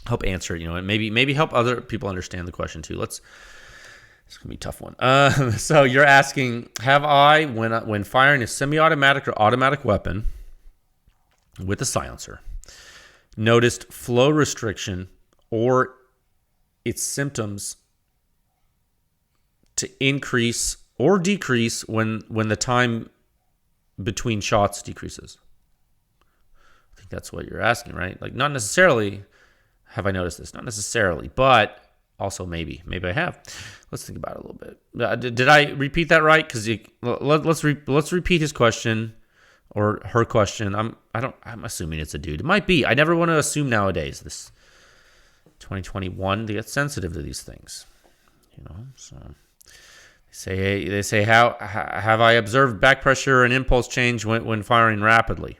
and maybe help other people understand the question too. It's gonna be a tough one. So you're asking, have I, when firing a semi-automatic or automatic weapon with a silencer, noticed flow restriction or its symptoms to increase or decrease when the time between shots decreases? I think that's what you're asking, right? Like, not necessarily have I noticed this, not necessarily, but also maybe I have. Let's think about it a little bit. Did I repeat that right? Because let's repeat his question or her question. I'm assuming it's a dude. It might be. I never want to assume nowadays. This 2021, they get sensitive to these things, So they say how have I observed back pressure and impulse change when firing rapidly?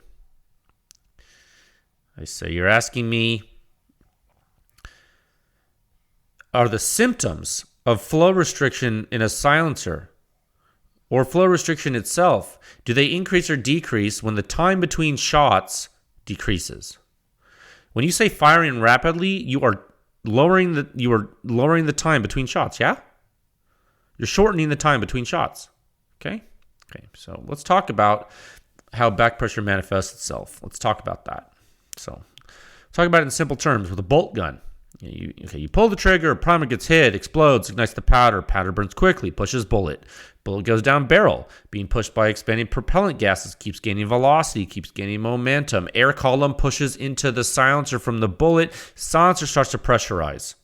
I say you're asking me, are the symptoms of flow restriction in a silencer or flow restriction itself, do they increase or decrease when the time between shots decreases? When you say firing rapidly, you are lowering the time between shots, yeah? You're shortening the time between shots. Okay? So let's talk about how back pressure manifests itself. Let's talk about that. So talk about it in simple terms with a bolt gun. You pull the trigger, primer gets hit, explodes, ignites the powder burns quickly, pushes bullet goes down barrel, being pushed by expanding propellant gases, keeps gaining velocity, keeps gaining momentum, air column pushes into the silencer from the bullet, silencer starts to pressurize.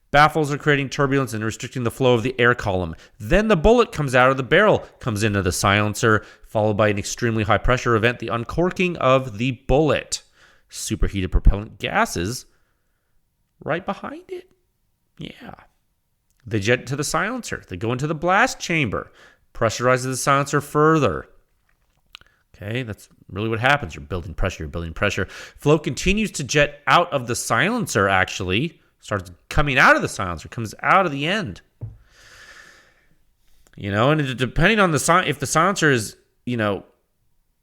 Baffles are creating turbulence and restricting the flow of the air column. Then the bullet comes out of the barrel, comes into the silencer, followed by an extremely high pressure event, the uncorking of the bullet. Superheated propellant gases right behind it. Yeah. They jet to the silencer. They go into the blast chamber. Pressurizes the silencer further. Okay, that's really what happens. You're building pressure. Flow continues to jet out of the silencer, actually. Starts coming out of the silencer. Comes out of the end. And depending on if the silencer is,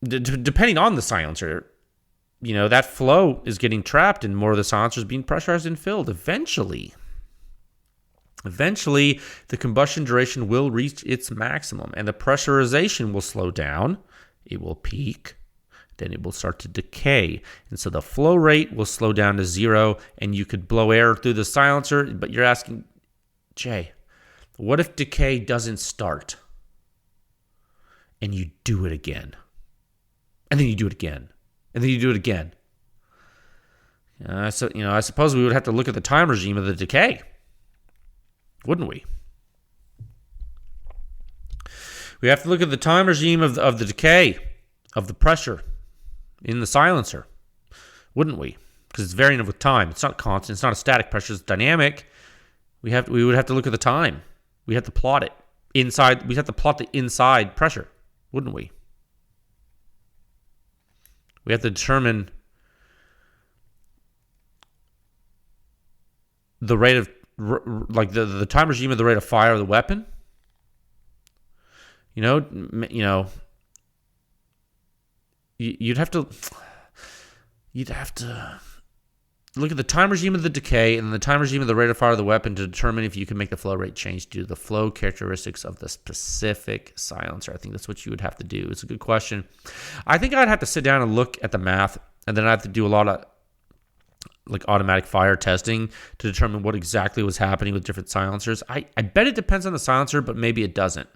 depending on the silencer, that flow is getting trapped and more of the silencer is being pressurized and filled. Eventually, the combustion duration will reach its maximum and the pressurization will slow down. It will peak. Then it will start to decay. And so the flow rate will slow down to 0 and you could blow air through the silencer. But you're asking, Jay, what if decay doesn't start? And you do it again. And then you do it again. And then you do it again. I suppose we would have to look at the time regime of the decay, wouldn't we? We have to look at the time regime of the decay, of the pressure in the silencer, wouldn't we? Because it's varying with time. It's not constant. It's not a static pressure. It's dynamic. We would have to look at the time. We have to plot it inside. We have to plot the inside pressure, wouldn't we? We have to determine the rate of, like the time regime of the rate of fire of the weapon. You'd have to look at the time regime of the decay and the time regime of the rate of fire of the weapon to determine if you can make the flow rate change due to the flow characteristics of the specific silencer. I think that's what you would have to do. It's a good question. I think I'd have to sit down and look at the math, and then I'd have to do a lot of like automatic fire testing to determine what exactly was happening with different silencers. I bet it depends on the silencer, but maybe it doesn't.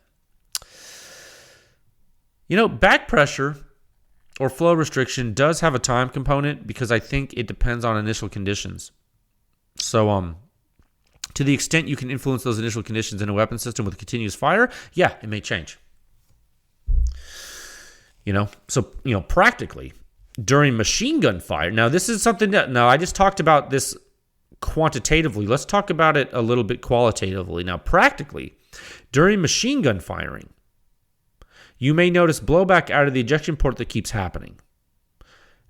Back pressure or flow restriction does have a time component because I think it depends on initial conditions. So, to the extent you can influence those initial conditions in a weapon system with continuous fire, yeah, it may change. Practically, during machine gun fire, now this is something that, I just talked about this quantitatively. Let's talk about it a little bit qualitatively. Now, practically, during machine gun firing, you may notice blowback out of the ejection port that keeps happening.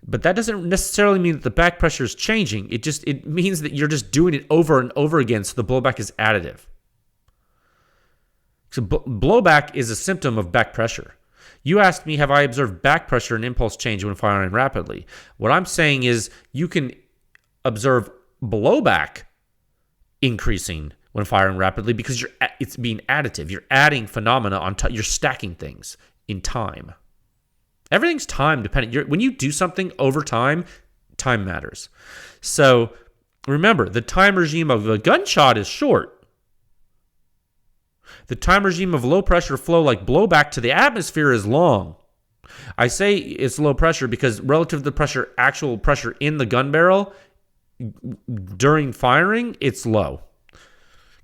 But that doesn't necessarily mean that the back pressure is changing. It means that you're just doing it over and over again, so the blowback is additive. So blowback is a symptom of back pressure. You asked me, have I observed back pressure and impulse change when firing rapidly? What I'm saying is you can observe blowback increasing when firing rapidly because it's being additive. You're adding phenomena on top. You're stacking things in time. Everything's time dependent. When you do something over time, time matters. So remember, the time regime of a gunshot is short. The time regime of low pressure flow like blowback to the atmosphere is long. I say it's low pressure because relative to the actual pressure in the gun barrel during firing, it's low.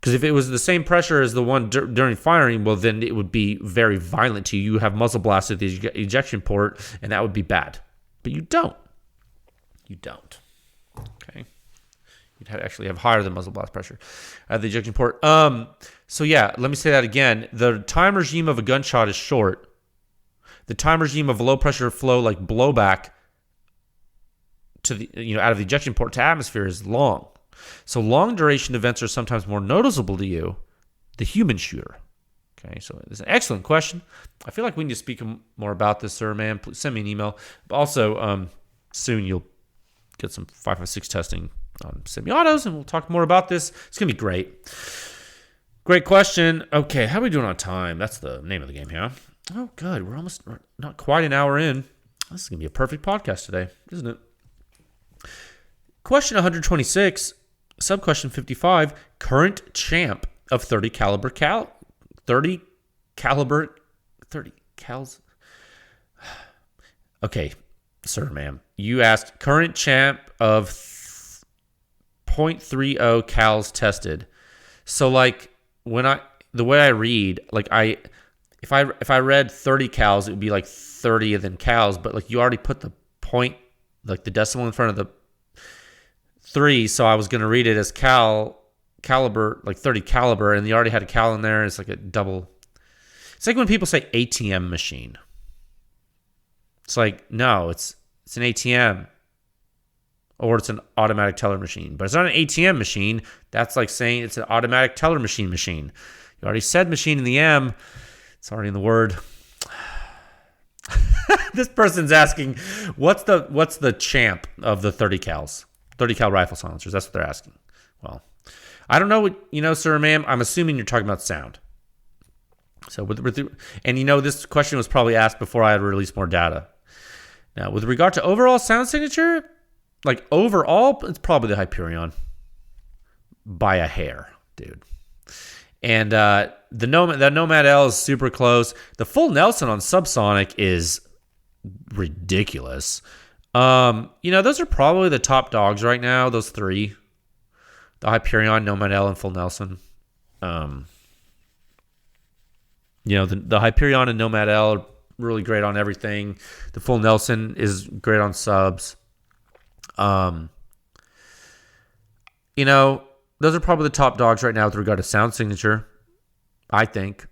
Because if it was the same pressure as the one during firing, well, then it would be very violent to you. You have muzzle blast at the ejection port, and that would be bad. But you don't. Okay. You'd actually have higher than muzzle blast pressure at the ejection port. So yeah, let me say that again. The time regime of a gunshot is short. The time regime of low pressure flow like blowback to the out of the ejection port to atmosphere is long. So long duration events are sometimes more noticeable to you, the human shooter. Okay, so it's an excellent question. I feel like we need to speak more about this, sir, man. Please send me an email. But also, soon you'll get some 5.56 testing on semi-autos, and we'll talk more about this. It's going to be great. Great question. Okay, how are we doing on time? That's the name of the game here. Oh, good. We're not quite an hour in. This is going to be a perfect podcast today, isn't it? Question 126. Sub-question 55, current champ of 30 caliber 30 cals. Okay, sir, ma'am. You asked current champ of 0.30 cals tested. So like the way I read, like if I read 30 cals, it would be like 30 and then cals, but like you already put the point, like the decimal in front of the 3, so I was going to read it as caliber, like 30 caliber, and you already had a cal in there. It's like a double. It's like when people say ATM machine. It's like, no, it's an ATM or it's an automatic teller machine, but it's not an ATM machine. That's like saying it's an automatic teller machine. You already said machine in the M. It's already in the word. This person's asking, what's the champ of the 30 cals? 30 cal rifle silencers. That's what they're asking. Well, I don't know what, sir or ma'am. I'm assuming you're talking about sound. So this question was probably asked before I had released more data. Now, with regard to overall sound signature, like overall, it's probably the Hyperion by a hair, dude. And the Nomad L is super close. The full Nelson on subsonic is ridiculous. Those are probably the top dogs right now, those 3. The Hyperion, Nomad L, and full Nelson. The Hyperion and Nomad L are really great on everything. The full Nelson is great on subs. Those are probably the top dogs right now with regard to sound signature, I think,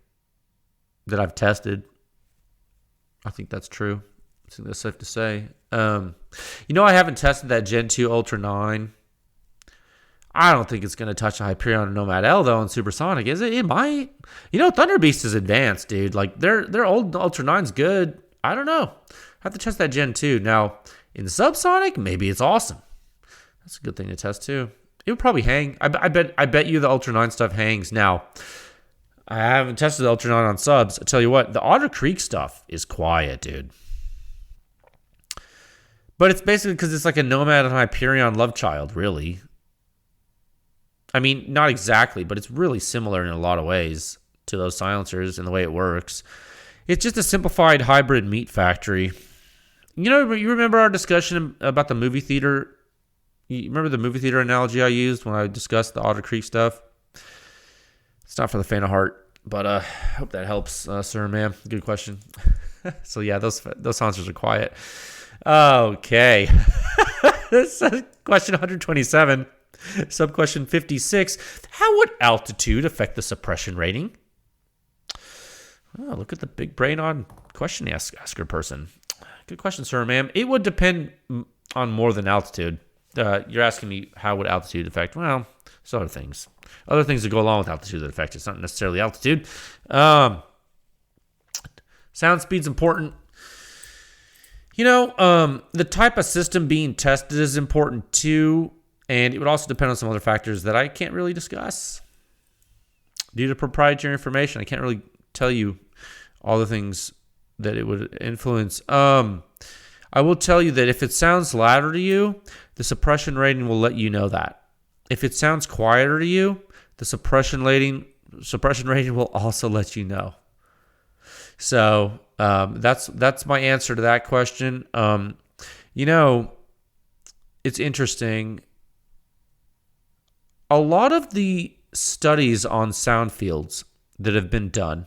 that I've tested. I think that's true. I think that's safe to say. I haven't tested that Gen 2 Ultra 9. I don't think it's going to touch a Hyperion or Nomad L, though, on Supersonic, is it? It might. Thunder Beast is advanced, dude. Like, their old Ultra 9's good. I don't know. I have to test that Gen 2. Now, in subsonic, maybe it's awesome. That's a good thing to test, too. It would probably hang. I bet you the Ultra 9 stuff hangs. Now, I haven't tested the Ultra 9 on subs. I tell you what, the Otter Creek stuff is quiet, dude. But it's basically because it's like a Nomad and Hyperion love child, really. I mean, not exactly, but it's really similar in a lot of ways to those silencers and the way it works. It's just a simplified hybrid meat factory. You remember our discussion about the movie theater? You remember the movie theater analogy I used when I discussed the Otter Creek stuff? It's not for the faint of heart, but I hope that helps, sir, ma'am. Good question. So yeah, those silencers are quiet. Okay. This is question 127. Sub-question 56. How would altitude affect the suppression rating? Oh, look at the big brain on question asker person. Good question, sir, ma'am. It would depend on more than altitude. You're asking me how would altitude affect? Well, there's other things. Other things that go along with altitude that affect it. It's not necessarily altitude. Sound speed's important. The type of system being tested is important too, and it would also depend on some other factors that I can't really discuss due to proprietary information. I can't really tell you all the things that it would influence. I will tell you that if it sounds louder to you, the suppression rating will let you know that. If it sounds quieter to you, the suppression rating will also let you know. So that's my answer to that question. It's interesting. A lot of the studies on sound fields that have been done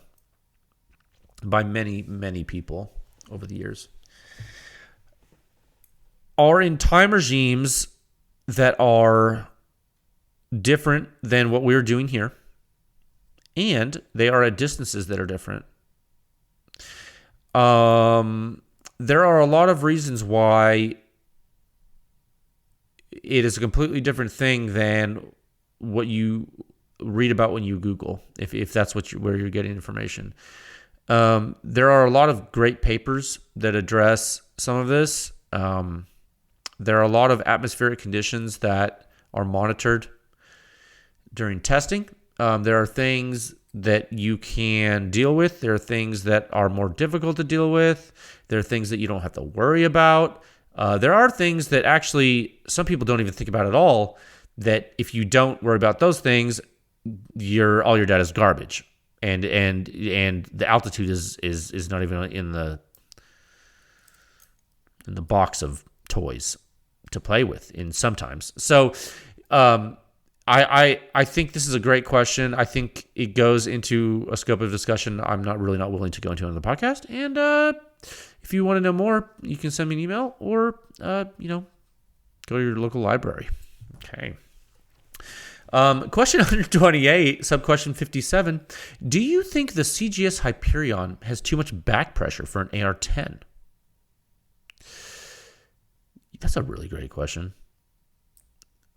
by many, many people over the years are in time regimes that are different than what we're doing here, and they are at distances that are different. There are a lot of reasons why it is a completely different thing than what you read about when you Google, if that's where you're getting information. There are a lot of great papers that address some of this. There are a lot of atmospheric conditions that are monitored during testing. There are things that you can deal with. There are things that are more difficult to deal with. There are things that you don't have to worry about. There are things that actually some people don't even think about at all that if you don't worry about those things, all your data is garbage, and the altitude is not even in the box of toys to play with in sometimes. So I think this is a great question. I think it goes into a scope of discussion I'm not willing to go into on the podcast. And if you want to know more, you can send me an email or go to your local library. Okay. Question 128, sub-question 57. Do you think the CGS Hyperion has too much back pressure for an AR-10? That's a really great question.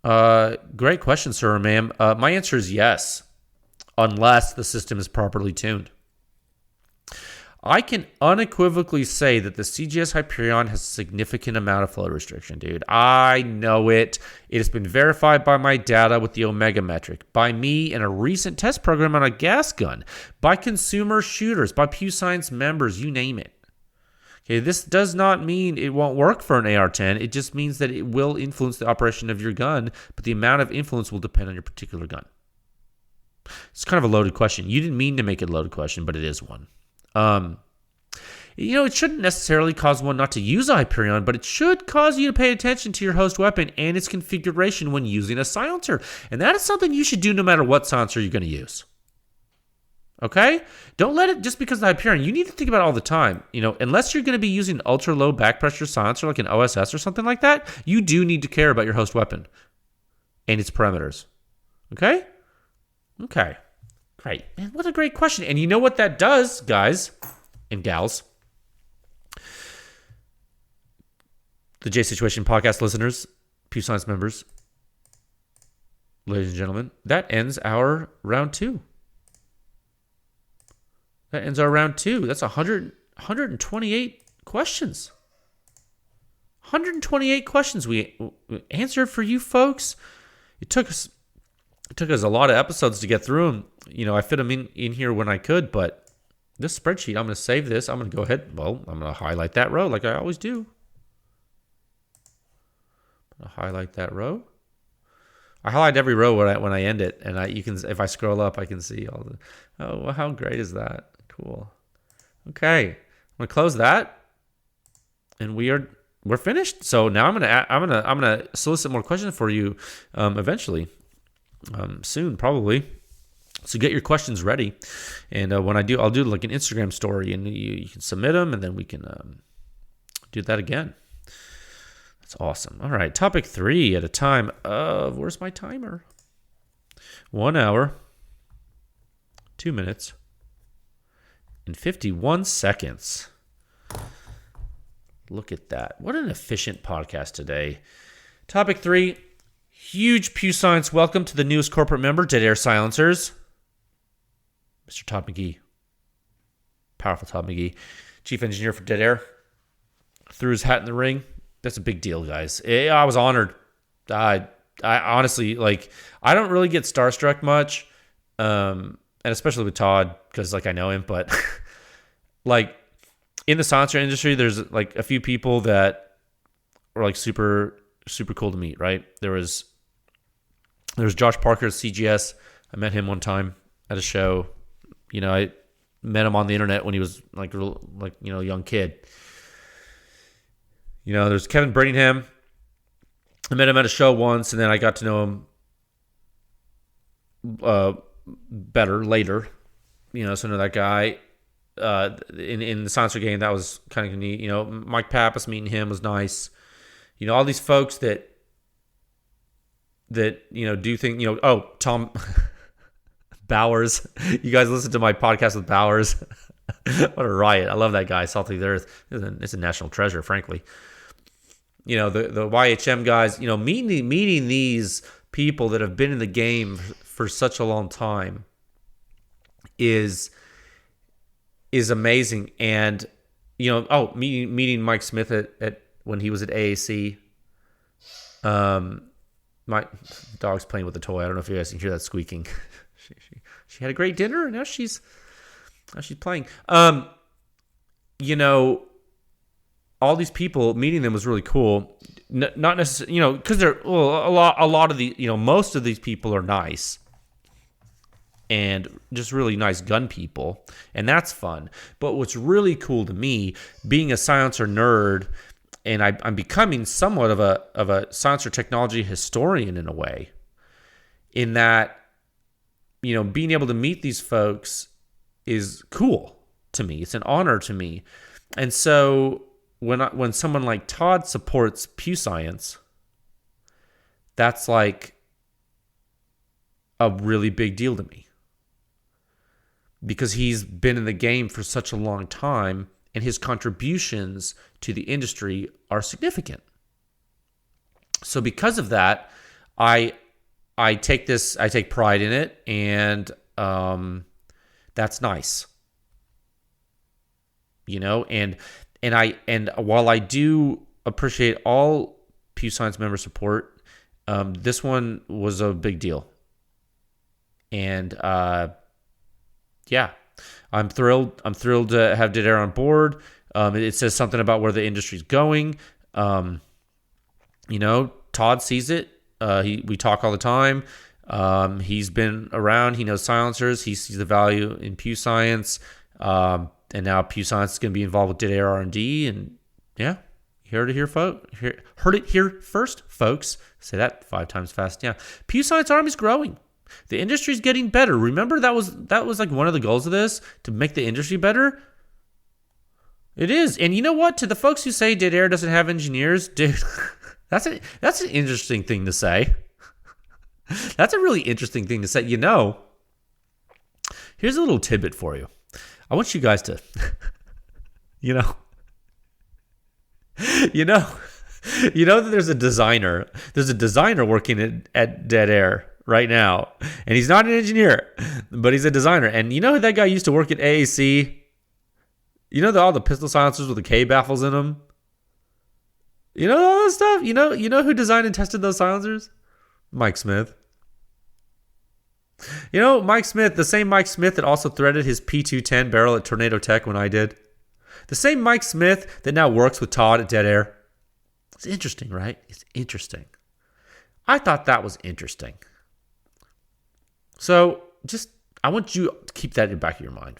Great question, sir or ma'am. My answer is yes, unless the system is properly tuned. I can unequivocally say that the CGS Hyperion has a significant amount of flow restriction, dude. I know it. It has been verified by my data with the Omega metric, by me in a recent test program on a gas gun, by consumer shooters, by PEW Science members, you name it. Okay, this does not mean it won't work for an AR-10. It just means that it will influence the operation of your gun, but the amount of influence will depend on your particular gun. It's kind of a loaded question. You didn't mean to make it a loaded question, but it is one. It shouldn't necessarily cause one not to use a Hyperion, but it should cause you to pay attention to your host weapon and its configuration when using a silencer. And that is something you should do no matter what silencer you're going to use. Okay? Don't let it, just because of the Hyperion, you need to think about it all the time. Unless you're going to be using ultra low back pressure silencer like an OSS or something like that, you do need to care about your host weapon and its parameters. Okay? Okay. Great. Man, what a great question. And you know what that does, guys and gals? The J Situation podcast listeners, PEW Science members, ladies and gentlemen, that ends our round 2. That's 128 questions. 128 questions we answered for you folks. It took us a lot of episodes to get through them. I fit them in here when I could, but this spreadsheet, I'm going to save this. I'm going to go ahead. Well, I'm going to highlight that row like I always do. I'm going to highlight that row. I highlight every row when I end it, and if I scroll up, I can see all the. Oh, well, how great is that? Cool. Okay, I'm going to close that, and we're finished. So now I'm gonna solicit more questions for you eventually. Soon, probably. So get your questions ready, and when I do, I'll do like an Instagram story, and you can submit them, and then we can do that again. That's awesome. All right, topic 3 at a time of, where's my timer? 1 hour, 2 minutes, and 51 seconds. Look at that. What an efficient podcast today. Topic 3. Huge PEW Science welcome to the newest corporate member, Dead Air Silencers, Mr. Todd Magee. Powerful Todd Magee, chief engineer for Dead Air. Threw his hat in the ring. That's a big deal, guys. I was honored. I honestly, I don't really get starstruck much, and especially with Todd, because, I know him, but, in the silencer industry, there's, a few people that are, super, super cool to meet, right? There was Josh Parker at CGS. I met him one time at a show. I met him on the internet when he was a young kid. There's Kevin Brittingham. I met him at a show once, and then I got to know him better later. So I know that guy in the silencer game. That was kind of neat. Mike Pappas, meeting him was nice. All these folks that do things. Tom Bowers. You guys listen to my podcast with Bowers. What a riot. I love that guy. Salty the Earth. It's a national treasure, frankly. The YHM guys, meeting these people that have been in the game for such a long time is amazing. And, meeting Mike Smith at when he was at AAC. My dog's playing with a toy. I don't know if you guys can hear that squeaking. She had a great dinner, and now she's playing. all these people, meeting them was really cool. Not necessarily, because they're a lot of the, most of these people are nice and just really nice gun people, and that's fun. But what's really cool to me, being a silencer nerd, and I'm becoming somewhat of a silencer technology historian in a way, in that, being able to meet these folks is cool to me. It's an honor to me. And so when someone like Todd supports Pew Science, that's like a really big deal to me, because he's been in the game for such a long time and his contributions to the industry are significant. So because of that, I take pride in it, and that's nice. And while I do appreciate all Pew Science member support, this one was a big deal. And I'm thrilled. I'm thrilled to have Dead Air on board. It says something about where the industry's going. Todd sees it. We talk all the time. He's been around. He knows silencers. He sees the value in Pew Science. And now Pew Science is going to be involved with Dead Air R&D. And yeah, heard it here first, folks. Say that 5 times fast. Yeah, Pew Science Army's growing. The industry's getting better. Remember, that was like one of the goals of this, to make the industry better. It is. And you know what? To the folks who say Dead Air doesn't have engineers, dude, that's an interesting thing to say. That's a really interesting thing to say. Here's a little tidbit for you. I want you guys to, that there's a designer working at Dead Air right now, and he's not an engineer, but he's a designer. And you know who that guy used to work at AAC? All the pistol silencers with the K baffles in them? All that stuff? You know who designed and tested those silencers? Mike Smith. Mike Smith, the same Mike Smith that also threaded his P210 barrel at Tornado Tech when I did. The same Mike Smith that now works with Todd at Dead Air. It's interesting, right? It's interesting. I thought that was interesting. So I want you to keep that in the back of your mind.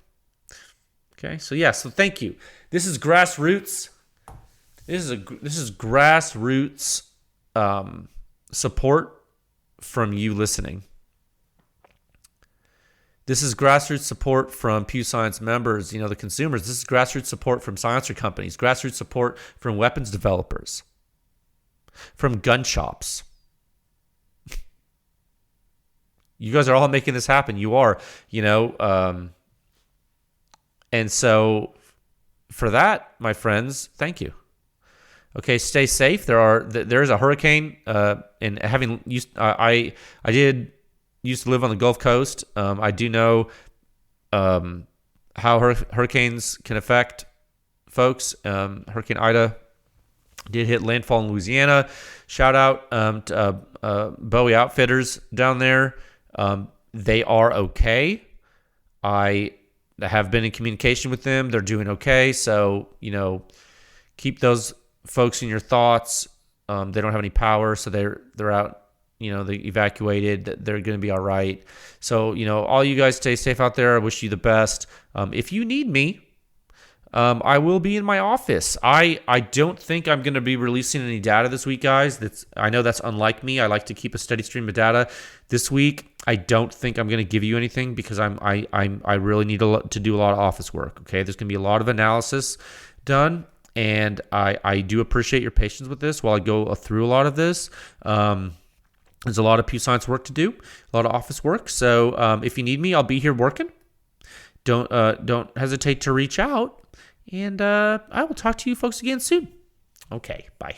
Okay, so thank you. This is grassroots. This is grassroots support from you listening. This is grassroots support from Pew Science members, the consumers. This is grassroots support from silencer companies, grassroots support from weapons developers, from gun shops. You guys are all making this happen. You are, and so for that, my friends, thank you. Okay, stay safe. There's a hurricane, and I used to live on the Gulf Coast. I do know how hurricanes can affect folks. Hurricane Ida did hit landfall in Louisiana. Shout out to Bowie Outfitters down there. They are okay. I have been in communication with them. They're doing okay. So, keep those folks in your thoughts. They don't have any power, so they're out. They evacuated. They're going to be all right. So, all you guys stay safe out there. I wish you the best. If you need me, I will be in my office. I don't think I'm going to be releasing any data this week, guys. I know that's unlike me. I like to keep a steady stream of data. This week, I don't think I'm going to give you anything, because I really need to do a lot of office work. Okay, there's going to be a lot of analysis done, and I do appreciate your patience with this while I go through a lot of this. There's a lot of Pew Science work to do, a lot of office work. So if you need me, I'll be here working. Don't hesitate to reach out, and I will talk to you folks again soon. Okay, bye.